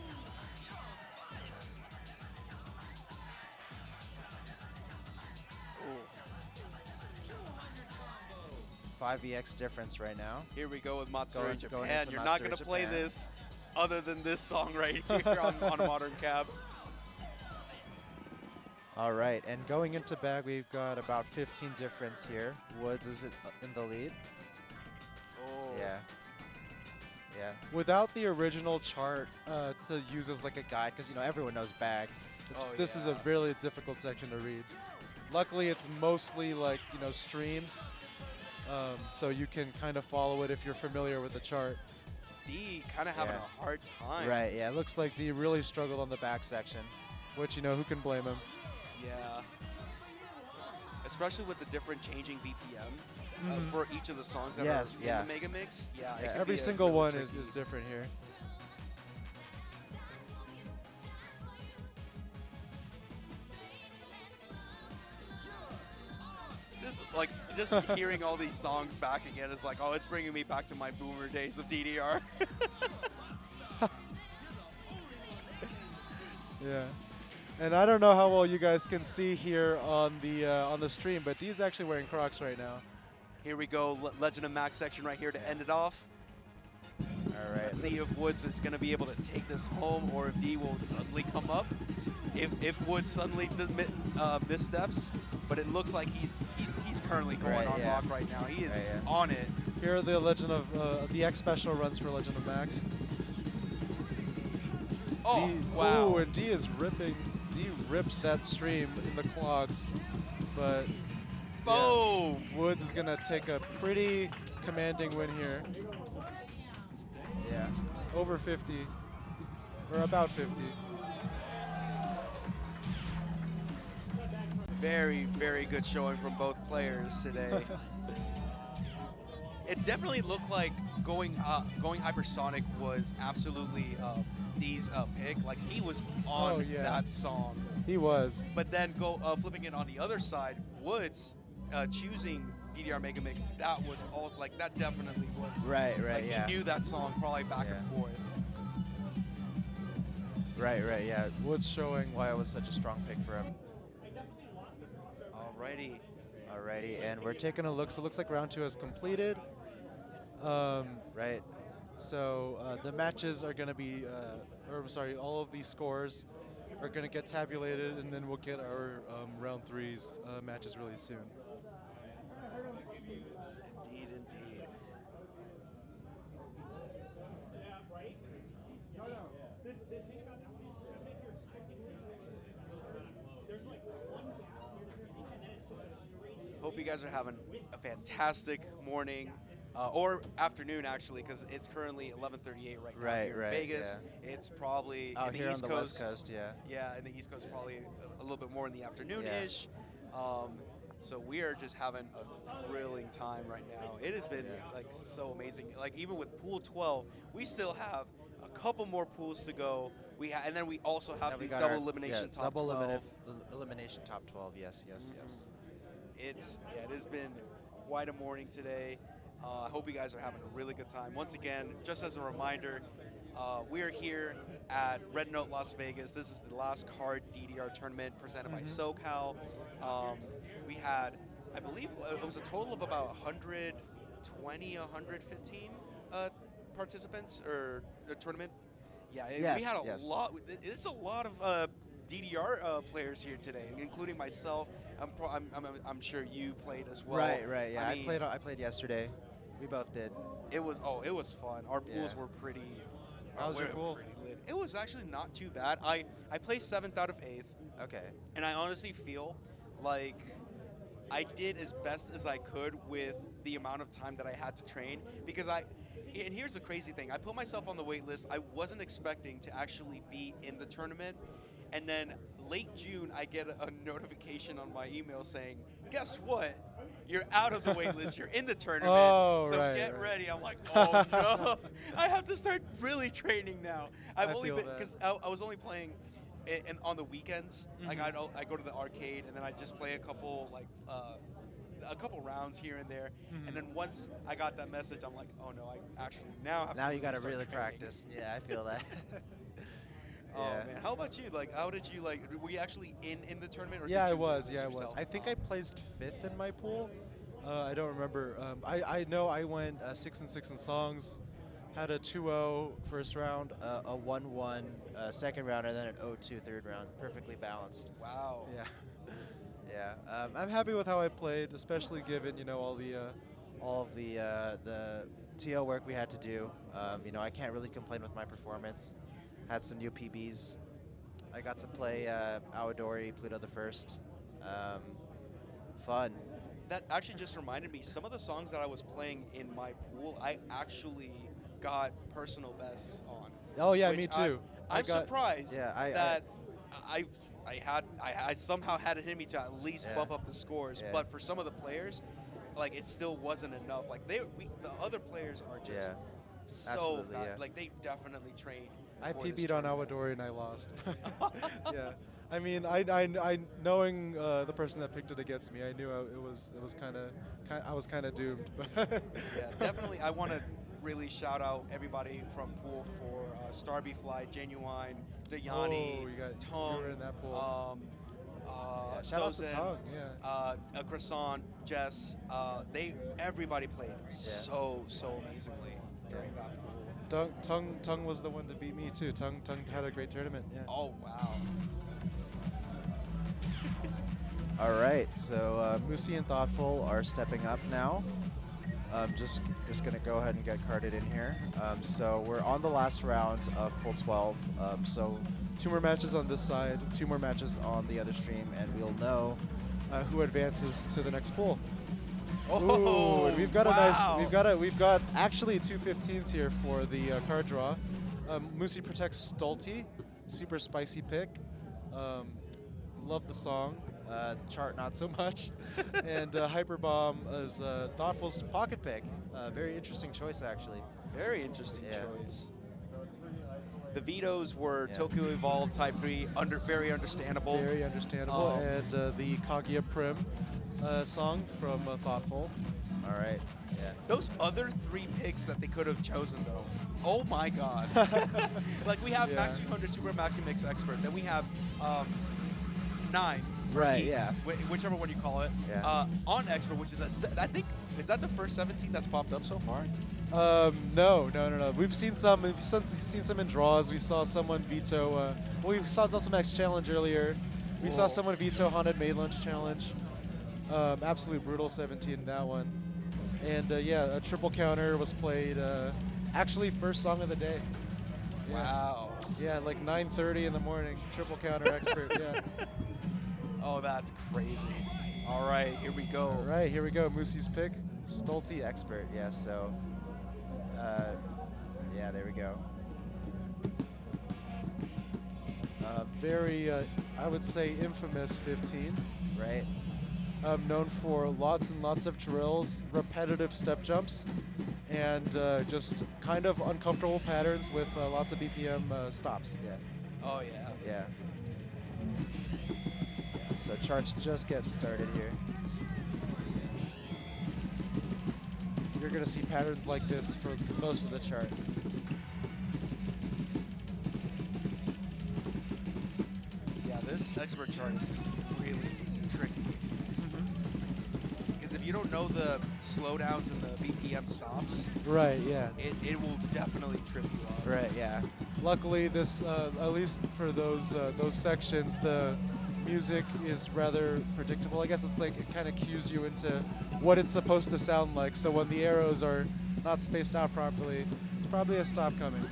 S3: Ooh. 5EX difference right now.
S2: Here we go with Matsuri
S3: Going
S2: Japan.
S3: into
S2: You're not
S3: Matsuri
S2: going to play
S3: Japan.
S2: this other than this song right here on Modern Cab.
S3: All right, and going into bag, we've got about 15 difference here. Woods is in the lead.
S2: Oh.
S3: Yeah. Yeah.
S4: Without the original chart to use as like a guide,
S3: Because, you know, everyone knows bag.
S4: this is a really difficult section to read. Luckily, it's mostly like, you know, streams, so you can kind of follow it if you're familiar with the chart.
S2: D kind of having
S3: Yeah.
S2: a hard time.
S3: Right, yeah.
S4: It looks like D really struggled on the back section, which, you know, who can blame him?
S2: Yeah. Especially with the different changing BPM for each of the songs that
S3: Yes,
S2: are
S3: yeah.
S2: in the Mega Mix. Yeah, it
S4: Yeah,
S2: can
S4: every
S2: be a
S4: single
S2: really
S4: one
S2: tricky.
S4: is different here.
S2: This, like, just hearing all these songs back again is like, oh, it's bringing me back to my boomer days of DDR.
S4: Yeah. And I don't know how well you guys can see here on the stream, but D's actually wearing Crocs right now.
S2: Here we go, Legend of Max section right here to end it off.
S3: All right.
S2: Let's see if Woods is going to be able to take this home or if D will suddenly come up. If Woods suddenly missteps, but it looks like he's currently going
S3: Right,
S2: on
S3: yeah.
S2: rock right now. He is
S3: Right, yeah.
S2: on it.
S4: Here are the Legend of the X special runs for Legend of Max.
S2: Oh,
S4: D,
S2: wow.
S4: Ooh, and D is ripping. D ripped that stream in the clogs, but
S2: Boom!
S4: Woods is gonna take a pretty commanding win here.
S3: Yeah.
S4: Over 50, or about 50.
S2: Very, very good showing from both players today. It definitely looked like going hypersonic was absolutely D's pick. Like he was on
S4: Oh, yeah.
S2: that song.
S4: He was.
S2: But then flipping it on the other side, Woods choosing DDR Mega Mix. That was all like that definitely was
S3: Right,
S2: Like
S3: yeah.
S2: he knew that song probably back and
S3: Yeah.
S2: forth.
S3: Right, yeah.
S4: Woods showing
S3: Why it was such a strong pick for him.
S2: Alrighty.
S3: Alrighty, and
S4: We're taking a look. So it looks like round 2 has completed.
S3: right.
S4: So the matches are going to be, or I'm sorry, all of these scores are going to get tabulated, and then we'll get our round 3's matches really soon.
S2: Indeed, indeed. Hope you guys are having a fantastic morning or afternoon, actually, because it's currently 11:38 right now
S3: Right,
S2: here
S3: right,
S2: in Vegas. It's probably
S3: Out
S2: in
S3: here
S2: the
S3: on
S2: East
S3: the
S2: Coast.
S3: West Coast, yeah.
S2: Yeah, in the East Coast, probably a little bit more in the afternoon-ish. So we are just having a thrilling time right now. It has been like so amazing. Like even with pool 12, we still have a couple more pools to go. And then we also have
S3: Now we
S2: the
S3: got
S2: double
S3: our-
S2: elimination
S3: yeah,
S2: top
S3: double
S2: 12.
S3: elimination top 12. Yes.
S2: It has been quite a morning today. I hope you guys are having a really good time. Once again, just as a reminder, we are here at Red Note Las Vegas. This is the last card DDR tournament presented by SoCal. We had, I believe, it was a total of about 120, 115 participants or a tournament. Yeah,
S3: Yes,
S2: we had a
S3: yes.
S2: lot. It's a lot of DDR players here today, including myself. I'm sure you played as well.
S3: Right. Yeah,
S2: I mean,
S3: I played yesterday. We both did.
S2: it was fun. Our pools
S3: Yeah.
S2: were pretty.
S4: How was your
S2: were
S4: pool?
S2: pretty lit. It was actually not too bad. I placed 7th out of 8th,
S3: Okay.
S2: and I honestly feel like I did as best as I could with the amount of time that I had to train because and here's the crazy thing. I put myself on the wait list. I wasn't expecting to actually be in the tournament. And then late June, I get a notification on my email saying, guess what? You're out of the wait list. You're in the tournament.
S4: Oh,
S2: so
S4: right,
S2: get
S4: right.
S2: ready. I'm like, oh no, I have to start really training now. I've
S4: I
S2: only
S4: feel
S2: been
S4: that.
S2: because I was only playing on the weekends. Like I go to the arcade and then I just play a couple rounds here and there. And then once I got that message, I'm like, oh no, I actually now have
S3: Now
S2: to
S3: you got to
S2: start
S3: really
S2: training.
S3: practice. Yeah, I feel that.
S2: Oh
S3: Yeah.
S2: man, how about you? Like, how did you like? Were you actually in the tournament? Or
S4: Yeah,
S2: did
S4: I
S2: you
S4: was.
S2: release
S4: Yeah, I was.
S2: yourself?
S4: I think I placed 5th in my pool. I don't remember. I know I went 6-6 in songs, had a 2-0 first round.
S3: A 1-1 second round and then an 0-2 third round. Perfectly balanced.
S2: Wow.
S4: Yeah.
S3: Yeah.
S4: I'm happy with how I played, especially given all
S3: All of the TL work we had to do. I can't really complain with my performance. Had some new PBs. I got to play Awadori, Pluto the First. Fun.
S2: That actually just reminded me, some of the songs that I was playing in my pool, I actually got personal bests on.
S4: Oh yeah,
S2: which
S4: me too.
S2: I'm surprised
S3: Yeah,
S2: that I somehow had it in me to at least
S3: Yeah.
S2: bump up the scores.
S3: Yeah.
S2: But for some of the players, like it still wasn't enough. Like the other players are just
S3: Yeah.
S2: so
S3: Absolutely,
S2: fast.
S3: yeah.
S2: Like they definitely trained.
S4: I
S2: for this
S4: PB'd on
S2: tournament.
S4: Awadori and I lost. Yeah, I mean, I knowing the person that picked it against me, I knew it was I was kind of doomed. But
S2: Yeah, definitely. I want to really shout out everybody from pool for Starby Fly, Genuine, Dayani,
S4: Oh, you
S2: Tongue,
S4: were in that pool.
S3: Shout out to
S2: Sozen,
S4: Tongue, yeah.
S2: a Croissant, Jess. Everybody played so amazingly during that pool.
S4: Tongue was the one to beat me too. Tongue had a great tournament. Yeah.
S2: Oh wow.
S3: All right, so Moosey and Thoughtful are stepping up now. Just gonna go ahead and get carded in here. So we're on the last round of pool 12. So
S4: 2 more matches on this side.
S3: 2 more matches on the other stream, and we'll know.
S4: Who advances to the next pool?
S2: Oh,
S4: Ooh, and we've got
S2: wow.
S4: we've got actually 2 15s here for the card draw. Moosey protects Stulty, super spicy pick. Love the song. Chart not so much. And Hyperbomb is Thoughtful's pocket pick.
S3: Very interesting choice, actually.
S2: Very interesting
S3: Yeah.
S2: choice. The vetoes were
S3: Yeah.
S2: Tokyo Evolved Type 3, very understandable.
S4: Very understandable.
S2: Um,
S4: And the Kaguya Prim song from Thoughtful.
S3: All right. Yeah.
S2: Those other 3 picks that they could have chosen, though. Oh my God! Like we have
S4: Yeah.
S2: Max 200 Super Maxi Mix Expert, then we have 9.
S3: Right,
S2: Eats,
S3: yeah.
S2: Whichever one you call it.
S3: Yeah.
S2: On Expert, which is I think is that the first 17 that's popped up so far?
S4: No. We've seen some. We've seen some in draws. We saw someone veto. We saw some X challenge earlier. We saw
S2: Whoa.
S4: someone veto Haunted Maid Lunch challenge. Absolute brutal 17 in that one. And yeah, a triple counter was played. Actually, first song of the day. Yeah.
S2: Wow.
S4: Yeah, like 9:30 in the morning. Triple counter expert. Yeah.
S2: Oh, that's crazy. All right, here we go.
S4: All right, here we go. Moosey's pick.
S3: Stulty expert, yeah, so. Yeah, there we go.
S4: Very, I would say, infamous 15.
S3: Right?
S4: Known for lots and lots of drills, repetitive step jumps, and just kind of uncomfortable patterns with lots of BPM stops.
S3: Yeah.
S2: Oh yeah.
S3: Yeah. So chart's just getting started here.
S4: You're going to see patterns like this for most of the chart.
S2: Yeah, this expert chart is really tricky. Because if you don't know the slowdowns and the BPM stops,
S4: Right, yeah.
S2: it will definitely trip you up.
S3: Right, yeah.
S4: Luckily, this, at least for those sections, the music is rather predictable. I guess it's like it kind of cues you into what it's supposed to sound like. So when the arrows are not spaced out properly, it's probably a stop coming.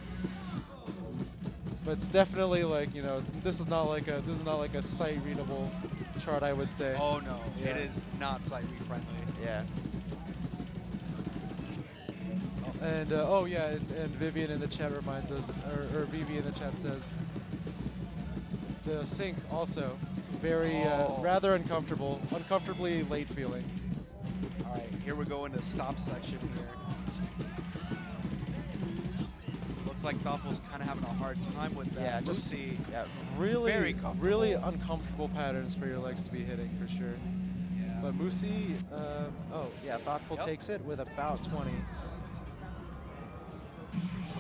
S4: But it's definitely like, you know, this is not like a sight readable chart, I would say.
S2: Oh no,
S4: Yeah.
S2: it is not sight read friendly.
S3: Yeah.
S4: And oh yeah, and Vivian in the chat reminds us, or Vivi in the chat says, the sync also very rather uncomfortably late feeling.
S2: All right, here we go into stop section here. Looks like Thotful's kind of having a hard time with that.
S3: Yeah, just
S2: Moosey,
S3: really,
S2: very comfortable.
S3: really
S4: Uncomfortable patterns for your legs to be hitting for sure.
S2: yeah.
S4: But Moosey,
S3: Oh yeah, Thoughtful
S2: Yep.
S3: takes it with about 20.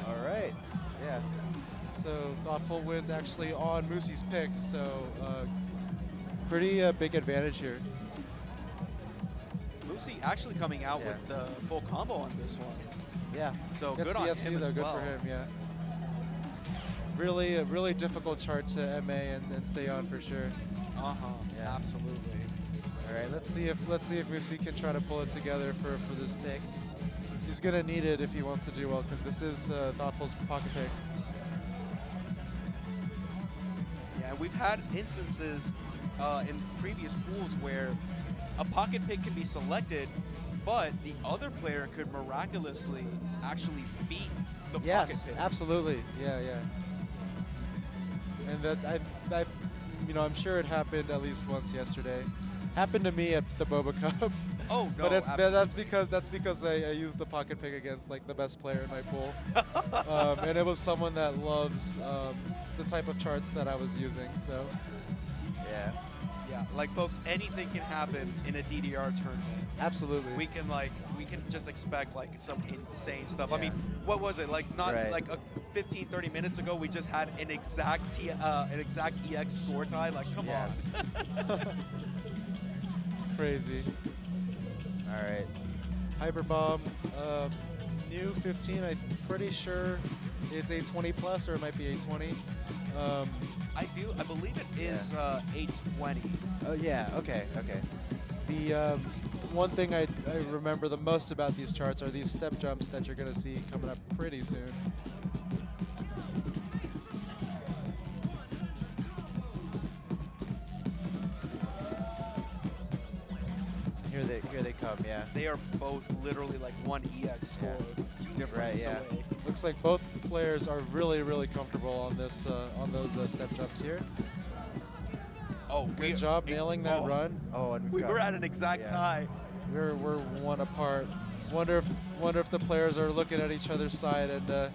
S3: All right. Yeah.
S4: so Thoughtful wins actually on Moosey's pick. So pretty big advantage here.
S2: Moosey actually coming out
S3: Yeah.
S2: with the full combo on this one.
S3: Yeah.
S2: So
S4: Gets
S2: good
S4: the
S2: on
S4: FC
S2: him
S4: though,
S2: as
S4: good
S2: well.
S4: for him, yeah. Really difficult chart to MA and stay on for sure.
S3: Yeah.
S2: Absolutely.
S3: All right.
S4: Let's see if Moosey can try to pull it together for this pick. He's gonna need it if he wants to do well, because this is Thoughtful's pocket pick.
S2: Yeah, we've had instances in previous pools where a pocket pick can be selected, but the other player could miraculously actually beat the pocket
S4: Yes,
S2: pick.
S4: absolutely. Yeah. And that I'm sure it happened at least once yesterday. Happened to me at the Boba Cup.
S2: Oh no,
S4: But
S2: absolutely.
S4: that's because I used the pocket pick against like the best player in my pool, and it was someone that loves the type of charts that I was using. So
S3: Yeah.
S2: Yeah, like folks, anything can happen in a DDR tournament.
S4: absolutely.
S2: We can just expect like some insane stuff. I
S3: Yeah.
S2: mean, what was it? Like not
S3: Right.
S2: like 30 minutes ago we just had an exact EX score tie. Like come
S3: Yes.
S2: on.
S4: Crazy.
S3: All right.
S4: Hyper Bomb, new 15. I'm pretty sure it's 820 plus, or it might be 820.
S2: I believe it is 820.
S3: Oh yeah. Okay. Okay.
S4: The one thing I remember the most about these charts are these step jumps that you're going to see coming up pretty soon.
S3: Here they come. Yeah.
S2: They are both literally like one EX score difference
S3: Right, yeah.
S2: away.
S4: Looks like both players are really comfortable on this on those step jumps here.
S2: Oh,
S4: Good job nailing that run.
S3: Oh, and
S2: We
S3: got-
S2: were at an exact
S3: yeah.
S2: tie.
S4: We're one apart. Wonder if the players are looking at each other's side and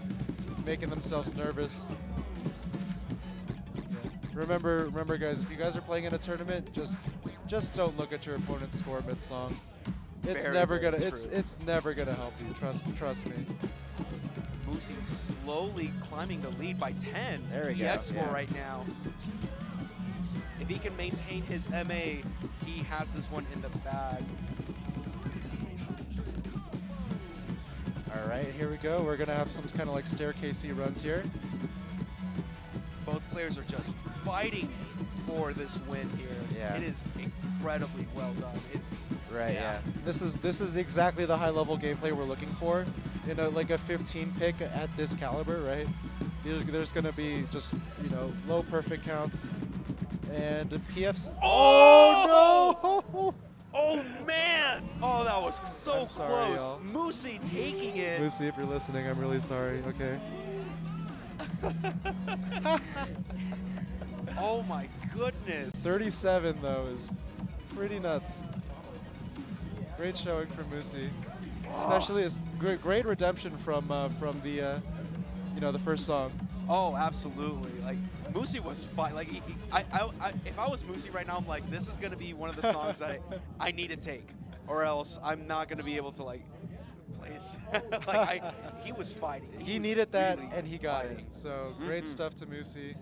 S4: making themselves nervous. Yeah. Remember, guys, if you guys are playing in a tournament, just don't look at your opponent's score mid-song. It's
S2: Very,
S4: never
S2: very
S4: gonna
S2: true.
S4: it's never gonna help you. Trust me.
S2: Moosey slowly climbing the lead by 10
S3: There we go,
S2: EX score
S3: yeah.
S2: right now. If he can maintain his MA, he has this one in the bag.
S4: All right, here we go. We're gonna have some kind of like staircasey runs here.
S2: Both players are just fighting for this win here.
S3: Yeah.
S2: It is incredibly well done.
S3: Right. Yeah.
S4: This is exactly the high level gameplay we're looking for in like a 15 pick at this caliber, right? There's gonna be just low perfect counts and PFs.
S2: Oh, no! Oh man! Oh, that was so
S4: I'm sorry,
S2: close.
S4: y'all.
S2: Moosey taking it.
S4: Moosey, if you're listening, I'm really sorry. Okay.
S2: Oh my goodness.
S4: 37 though is pretty nuts. Great showing from Moosey. Especially it's great redemption from the the first song.
S2: Oh, absolutely. Like Moosey was fine. Like if I was Moosey right now, I'm like, this is gonna be one of the songs that I need to take, or else I'm not gonna be able to like place. He was fighting.
S4: He
S2: was
S4: needed that
S2: really
S4: and he got
S2: fighting.
S4: it. So great
S2: Mhm.
S4: stuff to Moosey.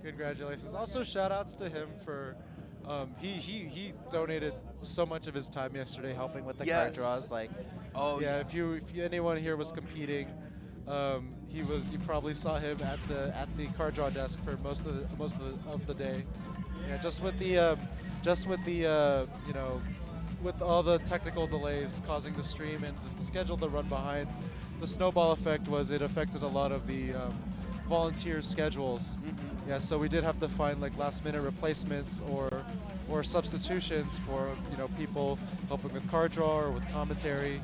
S4: Congratulations. Also shout outs to him for he donated so much of his time yesterday helping with
S3: With the
S2: Yes.
S3: card draws, like
S2: Oh
S4: yeah, if anyone here was competing, you probably saw him at the card draw desk for most of the day. Yeah, just with the with all the technical delays causing the stream and the schedule to run behind, the snowball effect was it affected a lot of the volunteer schedules. Yeah, so we did have to find like last minute replacements or substitutions for people helping with card draw or with commentary,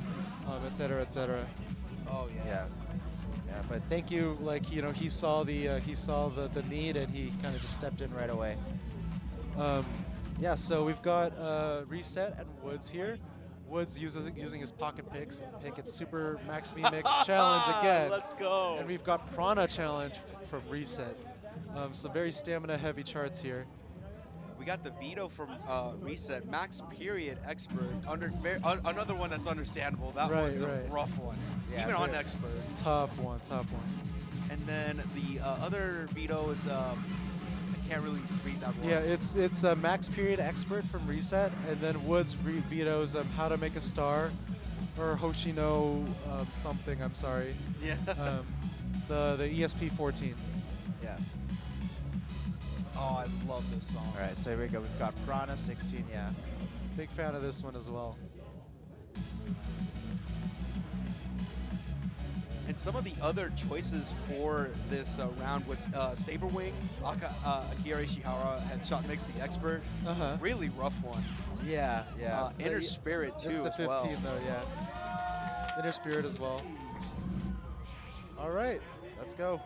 S4: et cetera, et cetera.
S2: Oh yeah.
S3: yeah. Yeah, but thank you. Like, you know, he saw the need and he kind of just stepped in right away. Yeah, so we've got Reset and Woods here. Woods using his pocket pick its Super Max Me Mix challenge again.
S2: Let's go.
S3: And we've got Prana challenge from Reset. Some very stamina heavy charts here.
S2: We got the veto from Reset, Max Period Expert. Another one that's understandable. That one's a rough one.
S3: Yeah,
S2: even on Expert.
S3: Tough one.
S2: And then the other veto is, I can't really read that one.
S3: Yeah, it's a Max Period Expert from Reset, and then Woods vetoes How to Make a Star, or Hoshino something, I'm sorry.
S2: Yeah.
S3: The ESP 14.
S2: Yeah. Oh, I love this song.
S3: All right, so here we go. We've got Prana 16, yeah. Big fan of this one as well.
S2: And some of the other choices for this round was Saberwing, Akira Ishihara had shot mix the Expert. Really rough one.
S3: Yeah.
S2: Inner Spirit too.
S3: It's the 15
S2: as well.
S3: though, yeah. Inner Spirit as well. All right, let's go.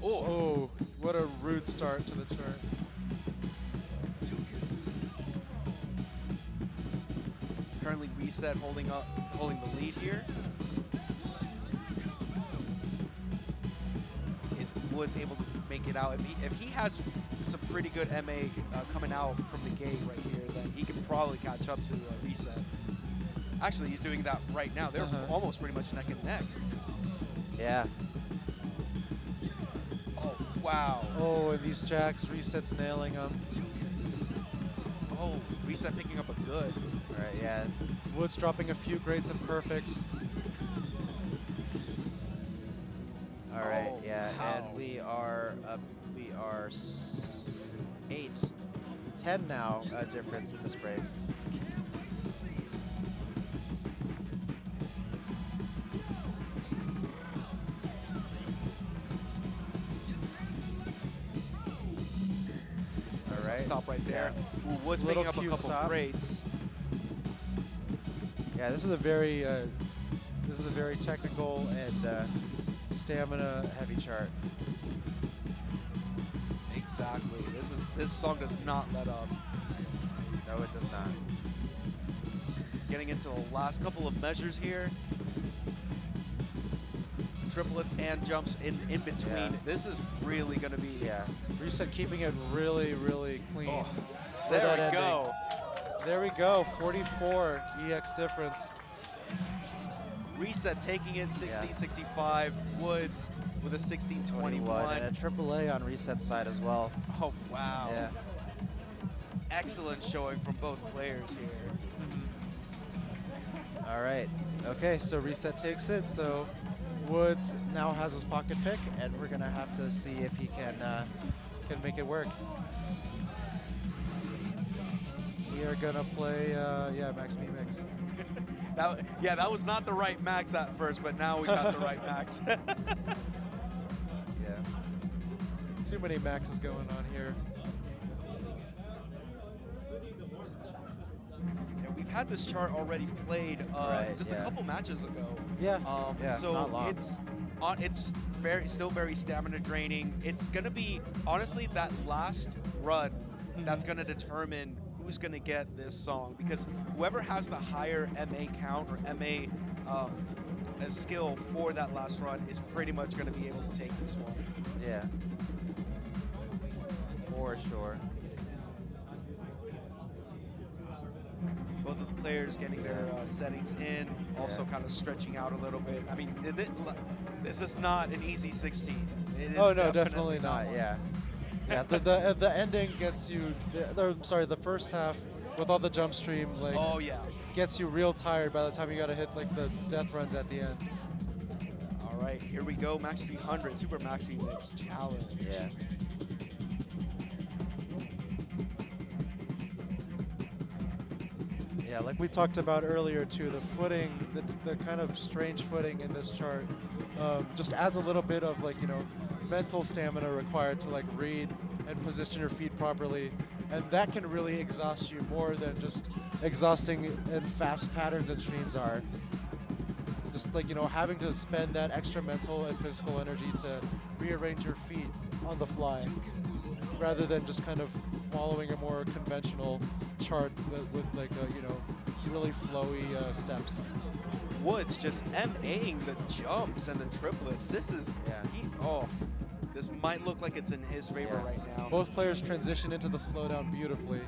S3: Oh, what a rude start to the chart.
S2: Currently Reset holding the lead here. Is Woods able to make it out? If he has some pretty good MA coming out from the gate right here, then he can probably catch up to Reset. Actually, he's doing that right now. They're almost pretty much neck and neck.
S3: Yeah.
S2: Oh, wow.
S3: Oh, and these jacks, Reset's nailing them.
S2: Oh, Reset picking up a good.
S3: All right, yeah. Woods dropping a few greats and perfects. All right,
S2: Oh,
S3: yeah,
S2: wow.
S3: and we are 10 now difference in this break. All right.
S2: Stop right there.
S3: Yeah.
S2: Ooh, Woods
S3: Little
S2: picking up a
S3: cute
S2: couple
S3: stop.
S2: greats.
S3: Yeah, this is a very technical and stamina heavy chart.
S2: Exactly. This song does not let up.
S3: No, it does not.
S2: Getting into the last couple of measures here. Triplets and jumps in between.
S3: Yeah.
S2: This is really going to be.
S3: Yeah. Reset keeping it really, really clean.
S2: Oh,
S3: for
S2: there
S3: that
S2: we
S3: ending.
S2: go.
S3: There we go. 44 EX difference.
S2: Reset taking it 1665. Woods with a 1621.
S3: And a AAA on Reset's side as well.
S2: Oh, wow.
S3: Yeah.
S2: Excellent showing from both players here.
S3: All right. Okay, so Reset takes it. So Woods now has his pocket pick, and we're gonna have to see if he can make it work. We are gonna play, Max Me Mix.
S2: That was not the right max at first, but now we got the right max.
S3: Yeah. Too many maxes going on here.
S2: Yeah, we've had this chart already played just a couple matches ago.
S3: Yeah.
S2: So
S3: not long.
S2: it's still very stamina draining. It's gonna be honestly that last run that's gonna determine who's gonna get this song, because whoever has the higher MA count or MA skill for that last run is pretty much gonna be able to take this one.
S3: Yeah. For sure.
S2: Both of the players getting their settings in, also kind of stretching out a little bit. I mean, this is not an easy 16. It is
S3: Oh no, definitely not.
S2: one.
S3: Yeah. Yeah. The ending gets you. The first half with all the jump stream
S2: Oh yeah.
S3: gets you real tired by the time you gotta hit like the death runs at the end.
S2: All right, here we go. Max 300 Super Max Mix Challenge.
S3: Yeah. Yeah, like we talked about earlier too, the footing, the kind of strange footing in this chart just adds a little bit of mental stamina required to read
S4: and position your feet properly. And that can really exhaust you more than just exhausting and fast patterns and streams are. Just like, having to spend that extra mental and physical energy to rearrange your feet on the fly, rather than just kind of following a more conventional chart with like, really flowy steps.
S2: Woods just MAing the jumps and the triplets. This is, this might look like it's in his favor right now.
S4: Both players transition into the slowdown beautifully.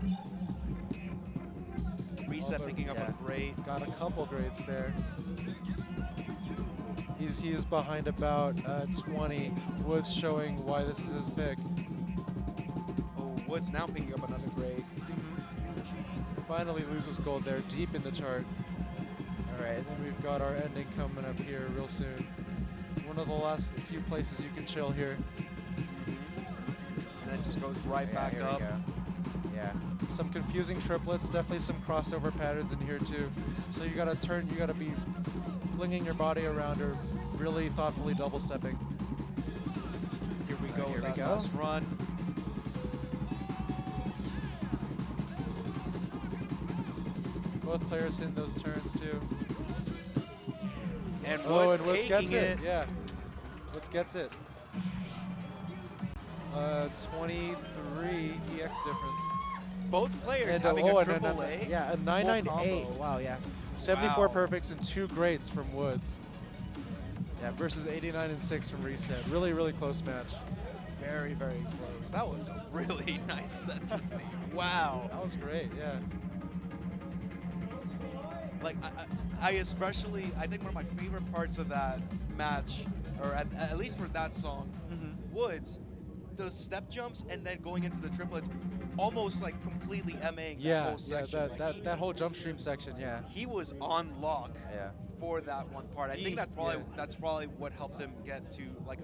S2: Reset picking up a grade.
S4: Got a couple grades there. He's behind about 20. Woods showing why this is his pick.
S2: Oh, Woods now picking up another grade.
S4: Finally loses gold there, deep in the chart. All right, and then we've got our ending coming up here real soon. One of the last few places you can chill here.
S2: And then just goes right back
S3: here
S2: up.
S3: we go. Yeah.
S4: Some confusing triplets, definitely some crossover patterns in here too. So you gotta turn, you gotta be flinging your body around or really thoughtfully double stepping.
S2: Here we go
S3: Here
S2: with
S3: we
S2: that
S3: go.
S2: last run.
S4: Both players hitting those turns too.
S2: And
S4: Woods
S2: Woods taking
S4: gets
S2: it.
S4: Yeah. Woods gets it. 23 EX difference.
S2: Both players
S4: And
S2: having a
S4: and
S2: triple A.
S4: yeah, a
S2: full
S4: 998.
S2: combo.
S4: Wow, yeah. 74
S2: Wow.
S4: perfects and 2 greats from Woods. Yeah, versus 89 and 6 from Reset. Really, really close match.
S2: Very, very close. That was a really nice set to see. Wow.
S4: That was great, yeah.
S2: Like, I especially, I think one of my favorite parts of that match, or at least for that song, Woods, those step jumps and then going into the triplets, almost like completely MAing that whole section. Like,
S4: that whole jump stream section, yeah.
S2: he was on lock
S3: Yeah.
S2: for that one part. I think that's probably what helped him get to like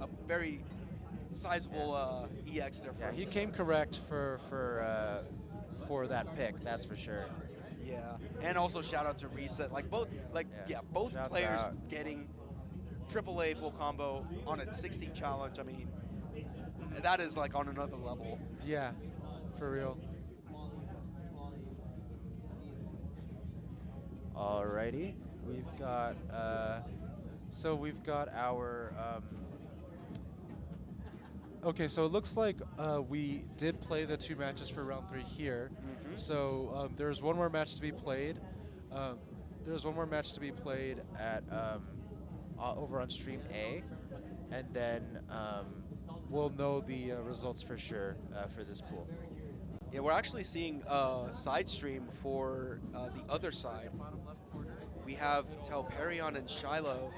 S2: a very sizable EX difference.
S3: Yeah, he came correct for that pick, that's for sure.
S2: Yeah, and also shout out to Reset. Like both
S3: Shouts
S2: players
S3: out.
S2: getting AAA full combo on a 16 challenge. I mean, that is like on another level.
S4: Yeah, for real.
S3: Alrighty, we've got we've got our
S4: Okay, so it looks like we did play the 2 matches for round 3 here. So there's one more match to be played. There's one more match to be played at
S3: over on stream A, and then we'll know the results for sure for this pool.
S2: Yeah, we're actually seeing side stream for the other side. We have Telperion and Shilo,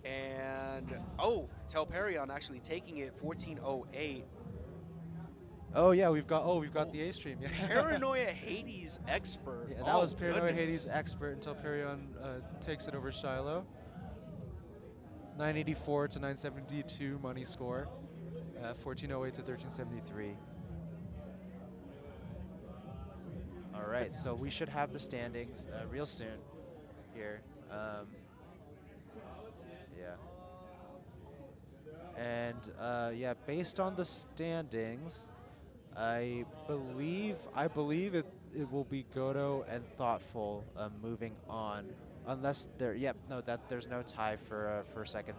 S2: and Telperion actually taking it 14:08.
S4: Oh yeah, we've got the A stream. Yeah.
S2: Paranoia Hades expert.
S4: Yeah, that was Paranoia
S2: goodness.
S4: Hades expert until Telperion takes it over Shilo. 984 to 972 money score. 1408 to 1373.
S3: All right, so we should have the standings real soon here. And based on the standings, I believe it will be Godo and Thoughtful moving on, unless there's no tie for second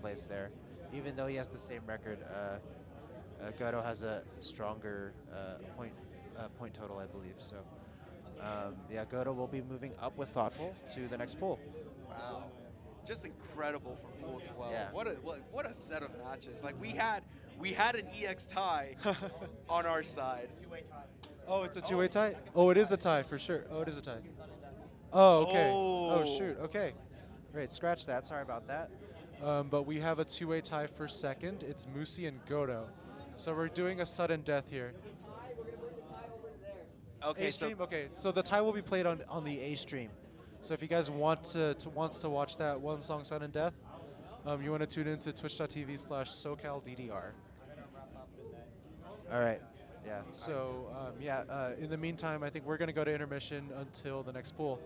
S3: place there, even though he has the same record. Godo has a stronger point total, I believe. So Godo will be moving up with Thoughtful to the next pool.
S2: Wow. Just incredible for Pool 12.
S3: Yeah.
S2: What a set of matches. Like we had an EX tie on our side.
S4: Oh, it's a 2-way tie? Oh, it is a tie for sure. Oh, it is a tie. Oh, okay.
S2: Oh.
S4: Oh, shoot. Okay.
S3: Great, scratch that. Sorry about that.
S4: But we have a 2-way tie for second. It's Moosey and Godo. So we're doing a sudden death here.
S2: Okay,
S4: A
S2: so
S4: stream? Okay, so the tie will be played on the A stream. So if you guys wants to watch that one song sudden death, you want to tune into twitch.tv/SoCalDDR.
S3: All right. Yeah.
S4: So in the meantime, I think we're going to go to intermission until the next pool.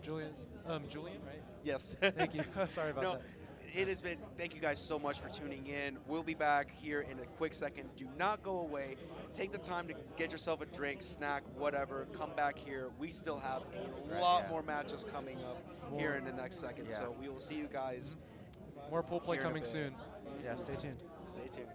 S4: Julian, right?
S2: yes.
S4: Thank you. Sorry about
S2: No,
S4: that.
S2: it has been, thank you guys so much for tuning in. We'll be back here in a quick second. Do not go away. Take the time to get yourself a drink, snack, whatever. Come back here. We still have a lot more matches coming up here in the next second.
S3: Yeah.
S2: So we will see you guys.
S4: More pool play
S2: Here in a
S4: coming
S2: bit.
S4: soon.
S3: Yeah, stay tuned.
S2: Stay tuned.